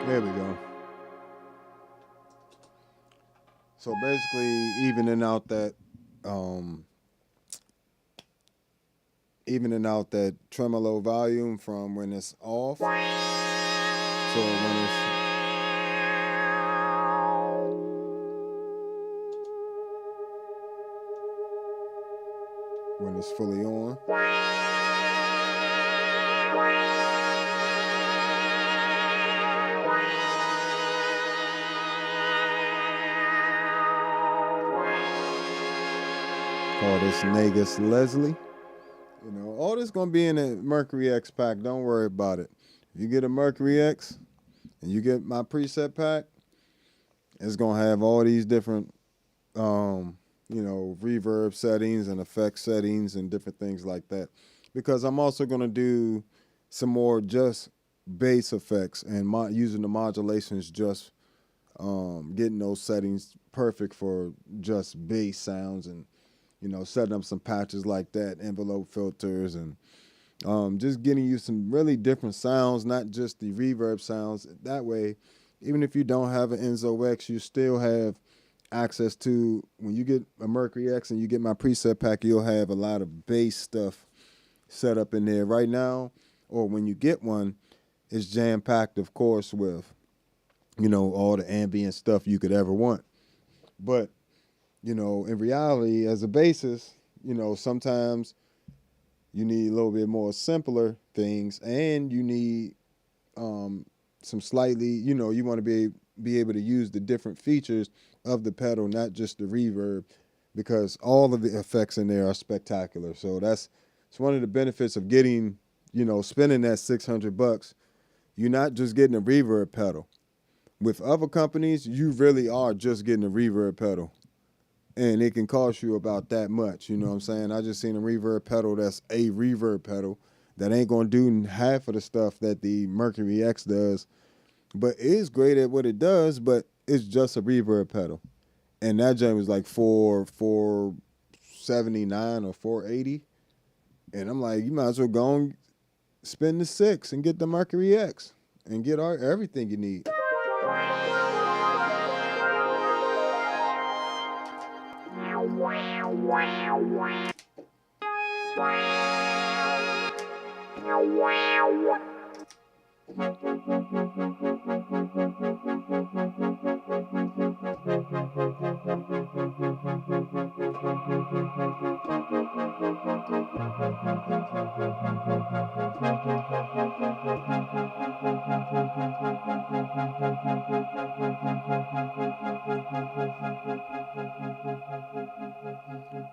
There we go. So basically evening out that evening out that tremolo volume from when it's off. So when it's fully on. Call this Negus Leslie. You know, all this gonna be in a Mercury X pack. Don't worry about it. If you get a Mercury X and you get my preset pack, it's gonna have all these different, you know, reverb settings and effect settings and different things like that. Because I'm also gonna do some more just bass effects and using the modulations, just getting those settings perfect for just bass sounds, and you know, setting up some patches like that, envelope filters, and just getting you some really different sounds, not just the reverb sounds. That way, even if you don't have an Enzo X, you still have access to, when you get a Mercury X and you get my preset pack, you'll have a lot of bass stuff set up in there right now. Or when you get one, it's jam-packed, of course, with, you know, all the ambient stuff you could ever want. But you know, in reality, as a bassist, you know, sometimes you need a little bit more simpler things, and you need some slightly, you know, you want to be able to use the different features of the pedal, not just the reverb, because all of the effects in there are spectacular. So it's one of the benefits of getting, you know, spending that $600. You're not just getting a reverb pedal. With other companies, you really are just getting a reverb pedal. And it can cost you about that much, you know what I'm saying? I just seen a reverb pedal that's a reverb pedal that ain't gonna do half of the stuff that the Mercury X does, but it is great at what it does, but it's just a reverb pedal. And that jam was like $479 or $480. And I'm like, you might as well go and spend the $600 and get the Mercury X and get everything you need.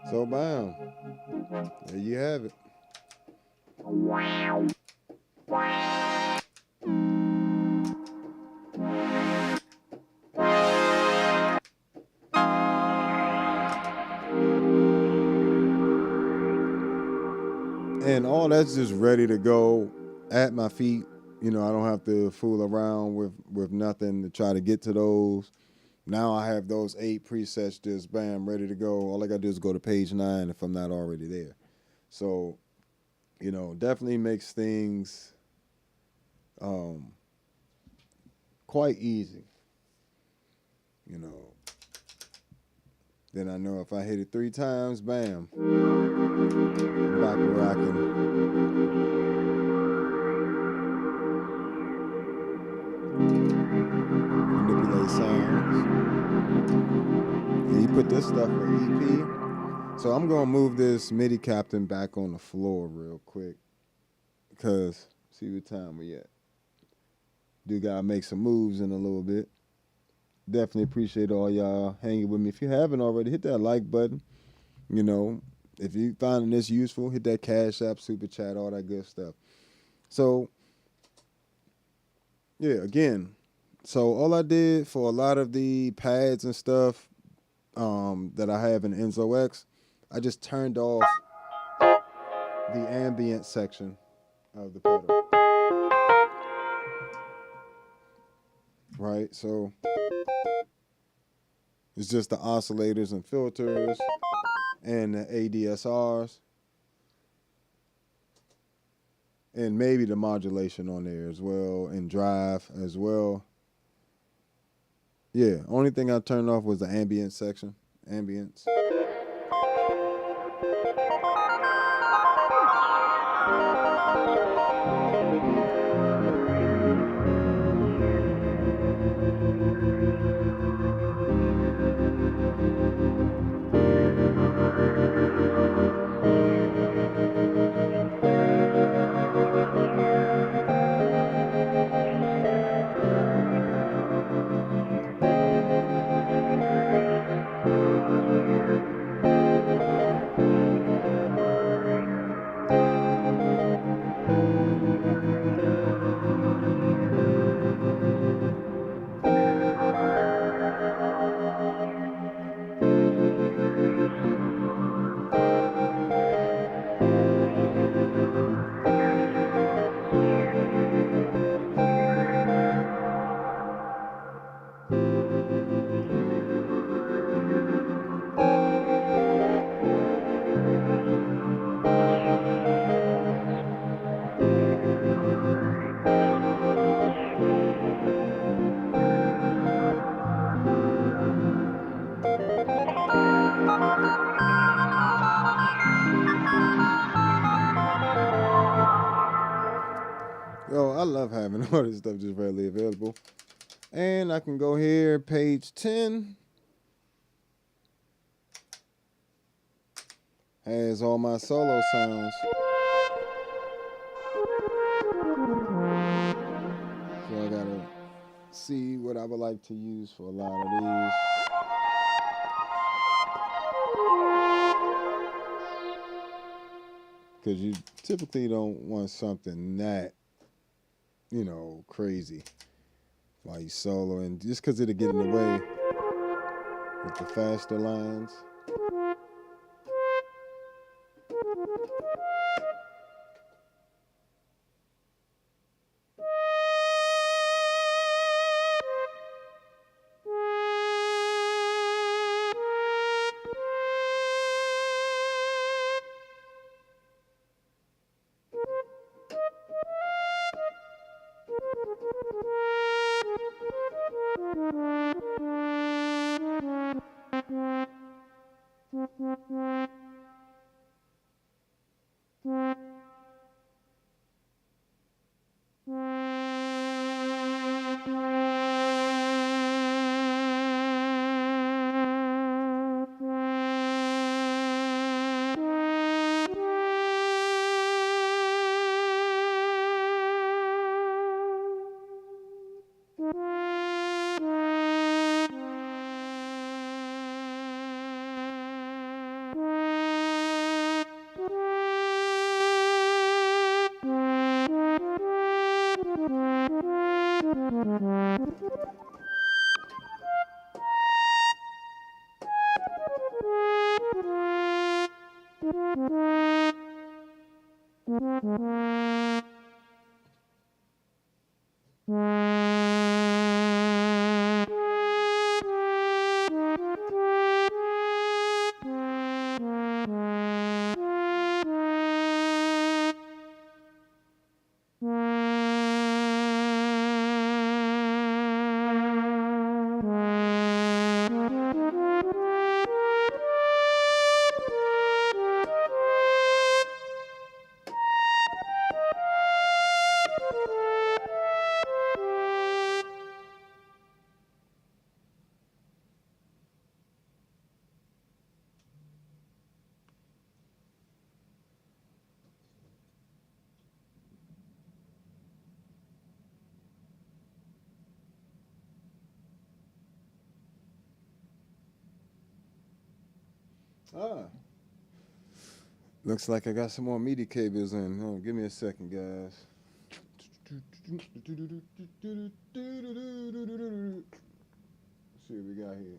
So bam, there you have it. And all that's just ready to go at my feet. You know, I don't have to fool around with nothing to try to get to those. Now I have those 8 presets just bam, ready to go. All I gotta do is go to page 9 if I'm not already there. So, you know, definitely makes things quite easy. You know. Then I know if I hit it 3 times, bam, I'm back to rocking. Manipulate sounds. And you put this stuff with EP. So I'm gonna move this MIDI captain back on the floor real quick, because see what time we at. Do gotta make some moves in a little bit. Definitely appreciate all y'all hanging with me. If you haven't already, hit that like button. You know, if you finding this useful, hit that Cash App, Super Chat, all that good stuff. So, yeah, again, so all I did for a lot of the pads and stuff that I have in Enzo X, I just turned off the ambient section of the pedal. Right, so it's just the oscillators and filters and the ADSRs. And maybe the modulation on there as well, and drive as well. Yeah, only thing I turned off was the ambient section. Ambience. love having all this stuff just readily available. And I can go here, page 10. Has all my solo sounds. So I gotta see what I would like to use for a lot of these. Because you typically don't want something that, you know, crazy while you soloing, just because it'll get in the way with the faster lines. Ah, looks like I got some more MIDI cables in. Oh, give me a second, guys. Let's see what we got here.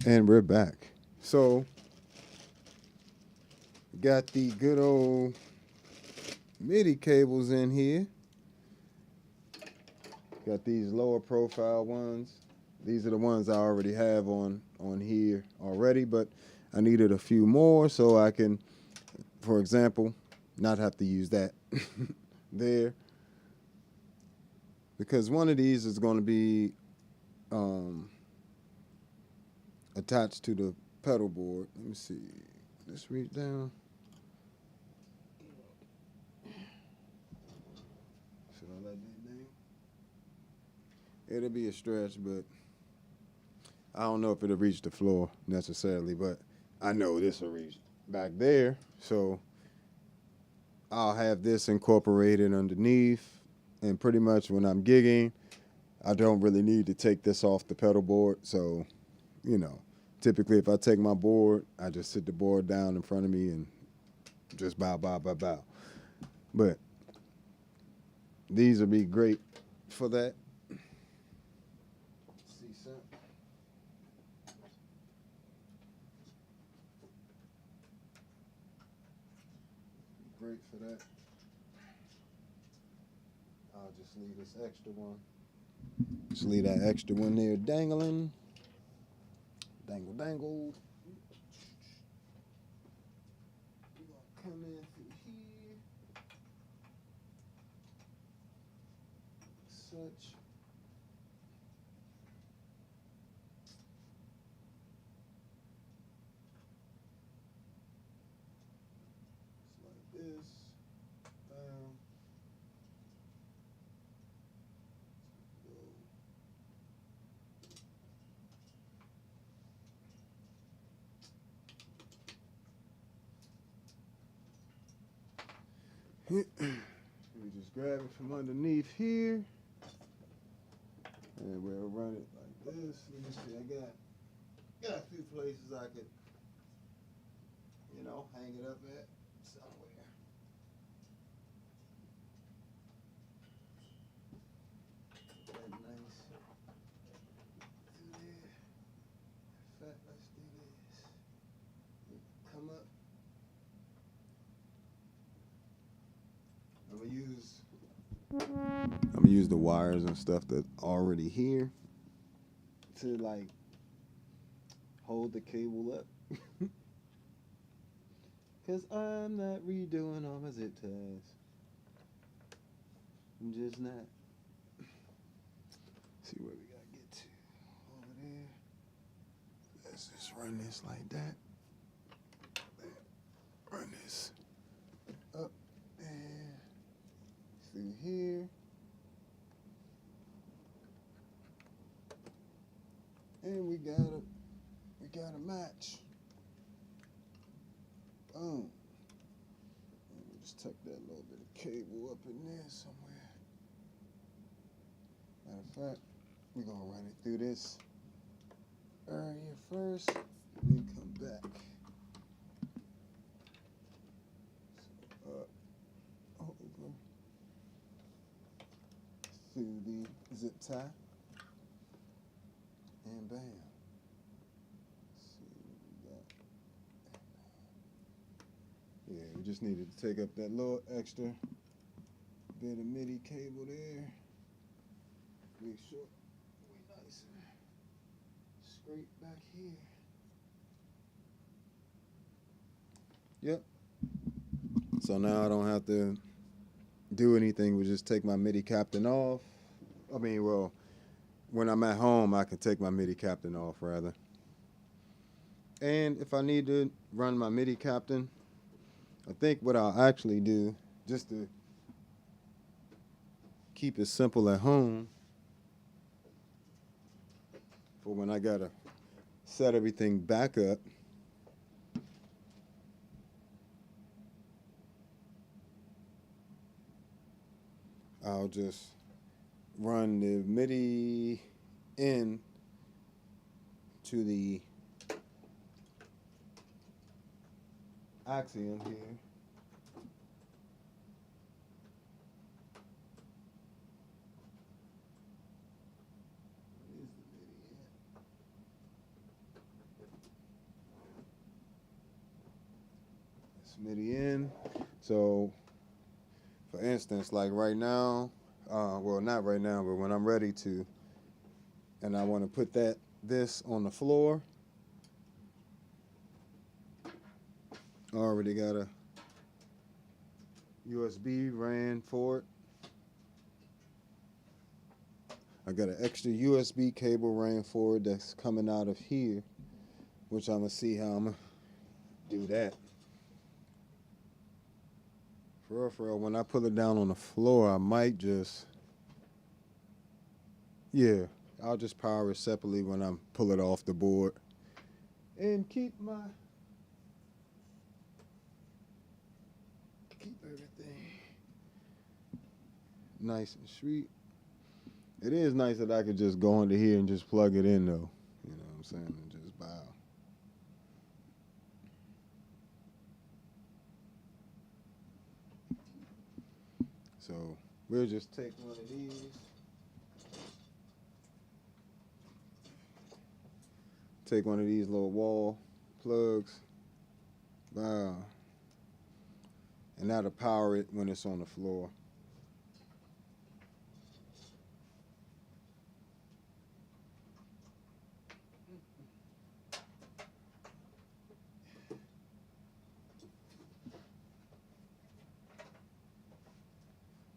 And we're back. So, got the good old MIDI cables in here. Got these lower profile ones. These are the ones I already have on here already, but I needed a few more so I can, for example, not have to use that there. Because one of these is going to be attached to the pedal board. Let me see. Let's reach down. Should I let that down? It'll be a stretch, but I don't know if it'll reach the floor necessarily, but I know this will reach back there. So I'll have this incorporated underneath, and pretty much when I'm gigging, I don't really need to take this off the pedal board. So, you know, typically if I take my board, I just sit the board down in front of me and just bow, bow, bow, bow. But these will be great for that. Great for that. I'll just leave this extra one. Just leave that extra one there dangling. Dangle, dangle. We're going to come in through here. Such. Just like this. Bam. We just grab it from underneath here, and we'll run it like this. Let me see, I got a few places I could, you know, hang it up at somewhere. That nice. Through there. In fact, let's do this. Come up. I'm gonna use the wires and stuff that's already here to like hold the cable up. Cause I'm not redoing all my zip ties. I'm just not. See where we gotta get to. Over there. Let's just run this like that. Run this up and through here. And we got a match. Boom. And we just tuck that little bit of cable up in there somewhere. Matter of fact, we're gonna run it through this area first, and then come back. So over through the zip tie, and bam. Yeah, we just needed to take up that little extra bit of MIDI cable there. Make sure we nice and straight back here. Yep. So now I don't have to do anything. We just take my MIDI captain off. I mean, well, when I'm at home, I can take my MIDI captain off, rather. And if I need to run my MIDI captain, I think what I'll actually do, just to keep it simple at home, for when I gotta set everything back up, I'll just run the MIDI in to the axiom here. MIDI in. So, for instance, like right now, well, not right now, but when I'm ready to, and I want to put this on the floor, I already got a USB ran for it. I got an extra USB cable ran for it that's coming out of here. which I'm gonna see how I'm gonna do that. For real, when I put it down on the floor, I might just, yeah, I'll just power it separately when I pull it off the board. And keep everything nice and sweet. It is nice that I could just go into here and just plug it in though. You know what I'm saying? And just bow. So we'll just take one of these. Take one of these little wall plugs. Bow. And that'll power it when it's on the floor.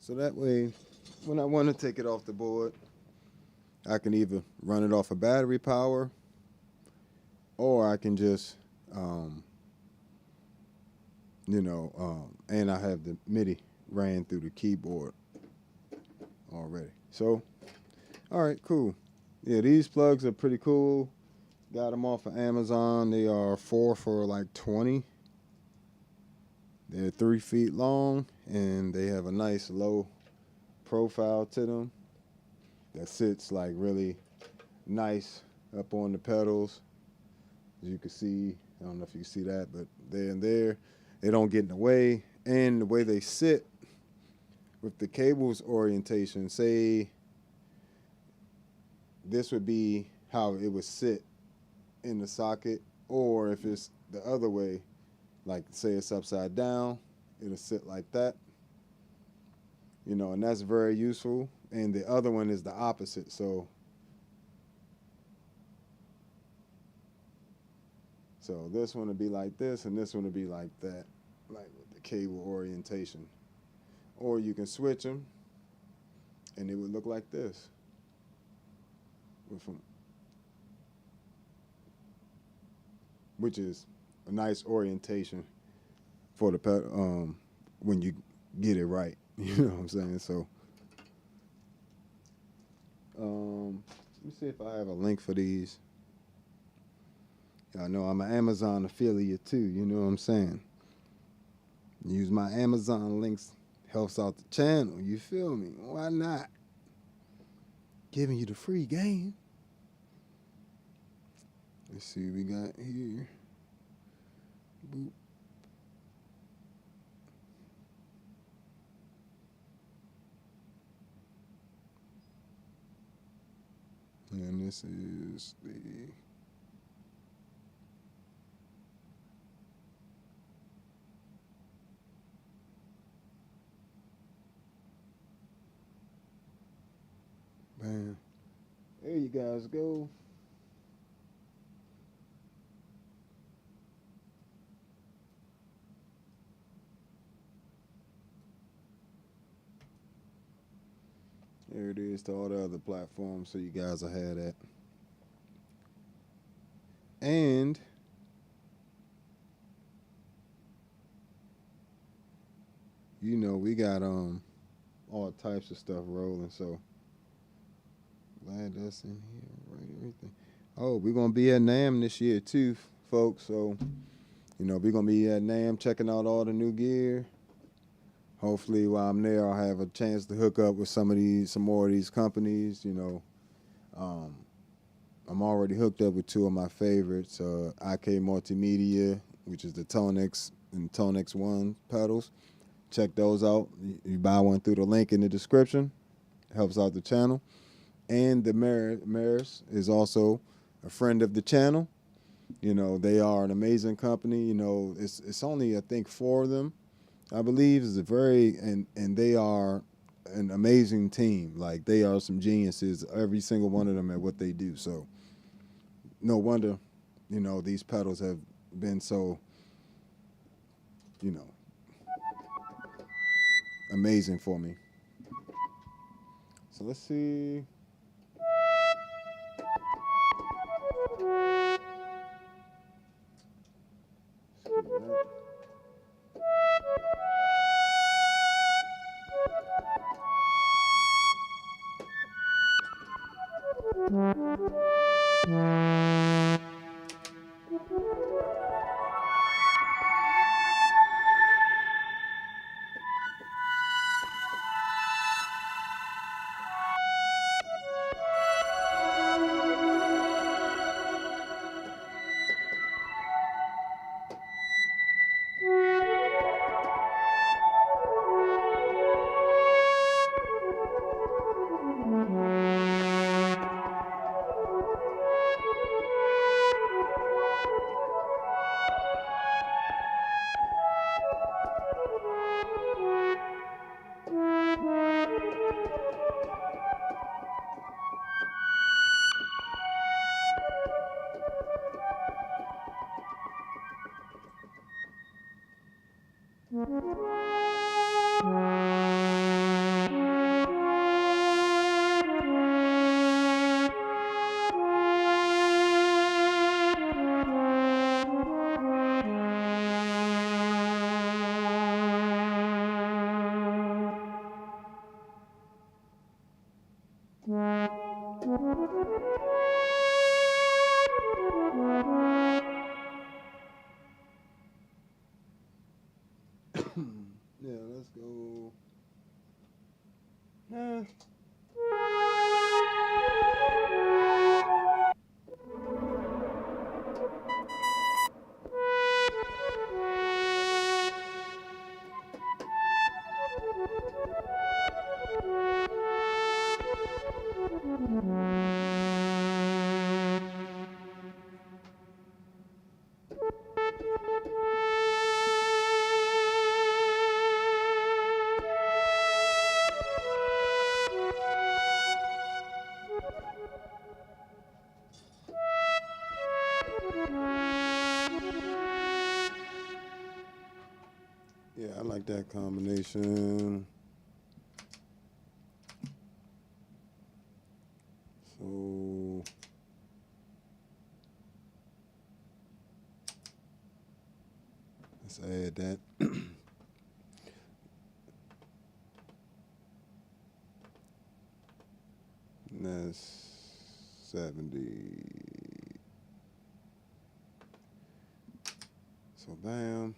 So that way, when I want to take it off the board, I can either run it off of battery power, or I can just, and I have the MIDI ran through the keyboard already. So, all right, cool. Yeah, these plugs are pretty cool. Got them off of Amazon. They are 4 for like 20. They're 3 feet long, and they have a nice low profile to them that sits like really nice up on the pedals. As you can see, I don't know if you can see that, but there and there, they don't get in the way. And the way they sit with the cables orientation, say this would be how it would sit in the socket, or if it's the other way, like say it's upside down, it'll sit like that, and that's very useful. And the other one is the opposite. So this one would be like this, and this one would be like that, like with the cable orientation. Or you can switch them, and it would look like this, which is a nice orientation for the pedal when you get it right. You know what I'm saying? So let me see if I have a link for these. Y'all know I'm an Amazon affiliate too, you know what I'm saying? Use my Amazon links, helps out the channel, you feel me? Why not? Giving you the free game. Let's see what we got here. Boop. And this is the bam. There you guys go. There it is to all the other platforms, so you guys will have that. And we got all types of stuff rolling, so glad that's in here, right? Everything. Oh, we're gonna be at NAMM this year too, folks. So, we're gonna be at NAMM checking out all the new gear. Hopefully, while I'm there, I'll have a chance to hook up with some more of these companies. I'm already hooked up with 2 of my favorites, IK Multimedia, which is the ToneX and ToneX 1 pedals. Check those out. You buy one through the link in the description. Helps out the channel. And the Meris is also a friend of the channel. They are an amazing company. It's only, I think, 4 of them, I believe. Is and they are an amazing team. Like, they are some geniuses, every single one of them, at what they do. So no wonder, these pedals have been so, amazing for me. So let's see. Yeah, let's go. Yeah, I like that combination. So let's add that. And that's 70. So bam.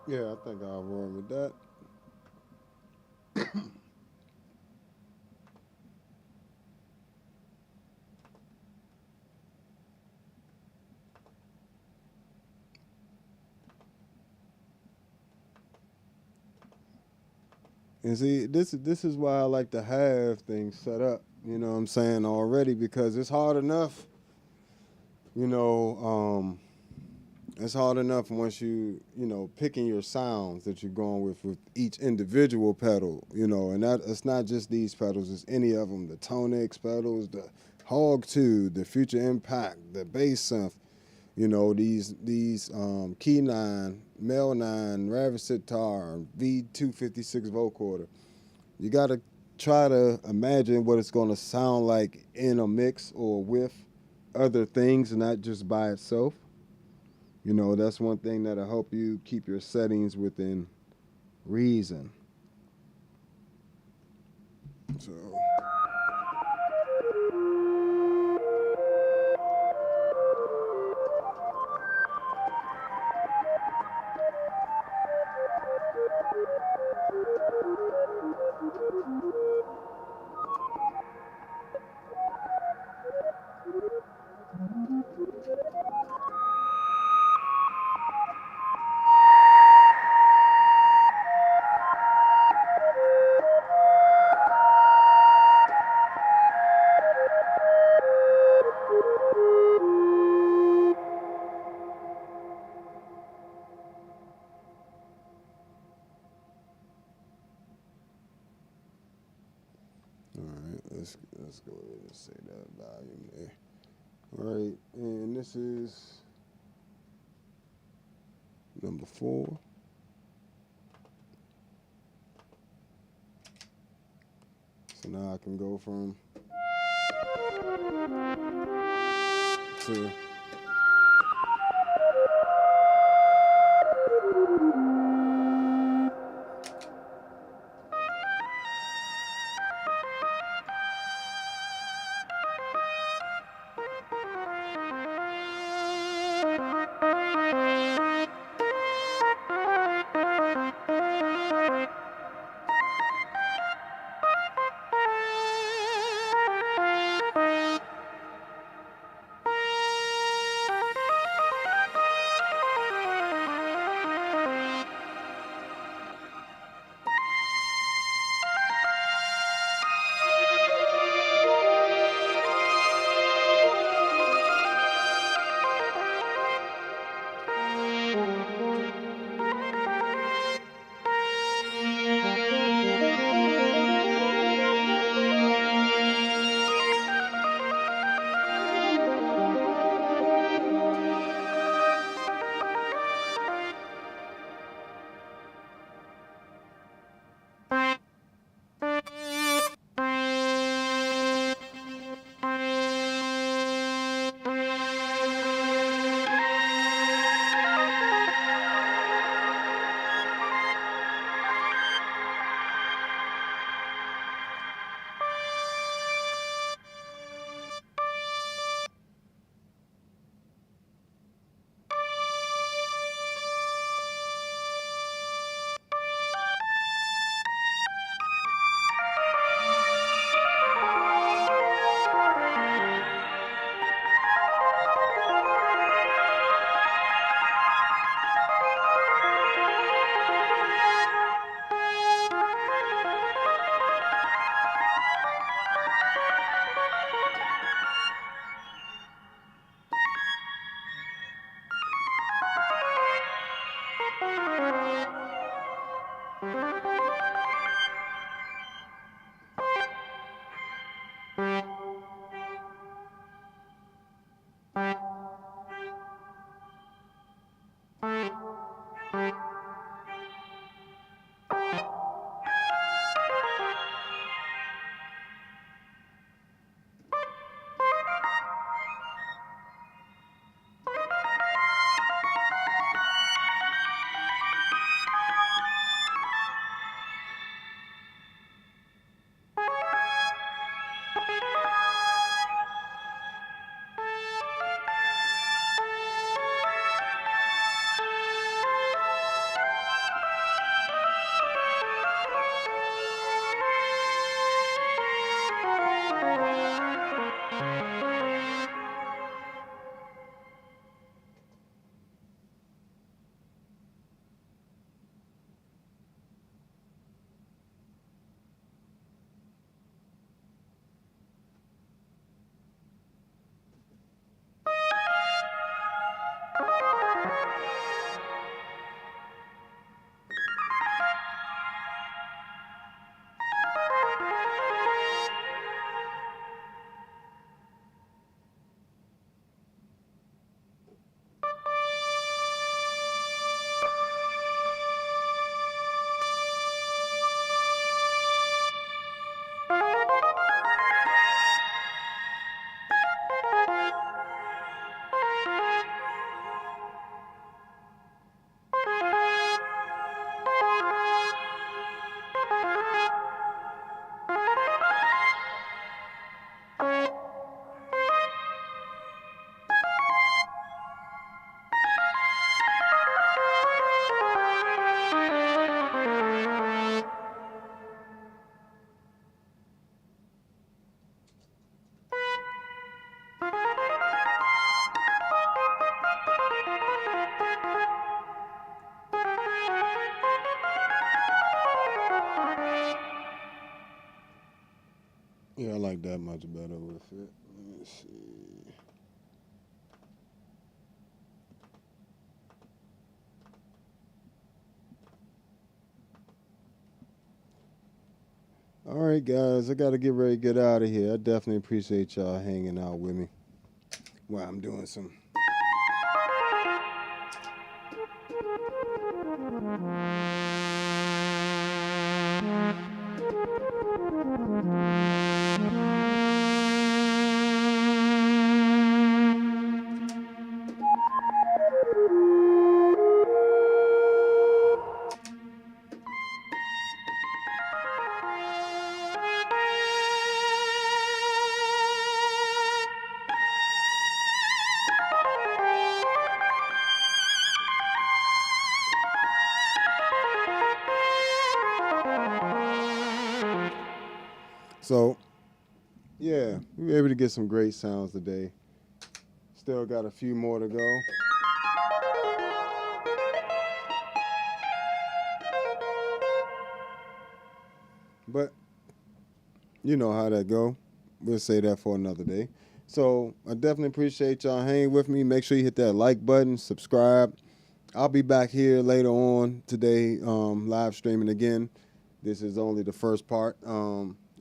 Yeah, I think I'll run with that. And see, this is why I like to have things set up, you know what I'm saying, already, because it's hard enough, you know, it's hard enough once you know, picking your sounds that you're going with each individual pedal, you know, and that it's not just these pedals, it's any of them, the ToneX pedals, the Hog 2, the Future Impact, the bass synth, you know, these Key 9, Mel 9, Ravi Sitar, V256 vocoder. You got to try to imagine what it's going to sound like in a mix or with other things, not just by itself. You know, that's one thing that'll help you keep your settings within reason. So, all right, let's go ahead and say that volume there. All right, and this is number 4. So now I can go from to that much better with it. Let me see. All right, guys, I got to get ready to get out of here. I definitely appreciate y'all hanging out with me while I'm doing some. So, yeah, we were able to get some great sounds today. Still got a few more to go. But you know how that go. We'll say that for another day. So I definitely appreciate y'all hanging with me. Make sure you hit that like button, subscribe. I'll be back here later on today, live streaming again. This is only the first part.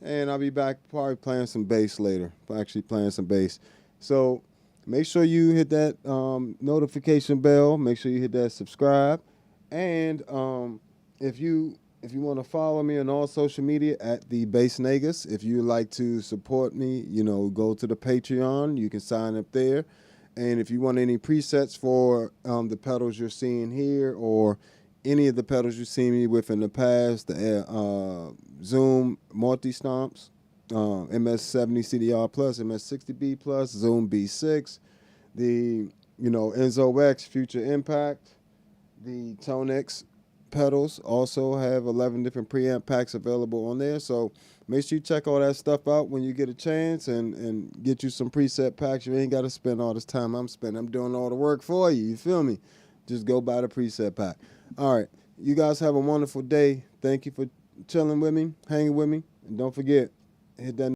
And I'll be back probably playing some bass later. Actually playing some bass. So make sure you hit that notification bell. Make sure you hit that subscribe. And if you want to follow me on all social media at the Bass Negus, if you like to support me, go to the Patreon. You can sign up there. And if you want any presets for the pedals you're seeing here or any of the pedals you've seen me with in the past, the Zoom multi-stomps, MS-70 CDR Plus, MS-60B Plus, Zoom B6, the Enzo X Future Impact, the ToneX pedals also have 11 different preamp packs available on there. So make sure you check all that stuff out when you get a chance and get you some preset packs. You ain't got to spend all this time I'm spending. I'm doing all the work for you. You feel me? Just go buy the preset pack. All right. You guys have a wonderful day. Thank you for chilling with me, hanging with me. And don't forget, hit that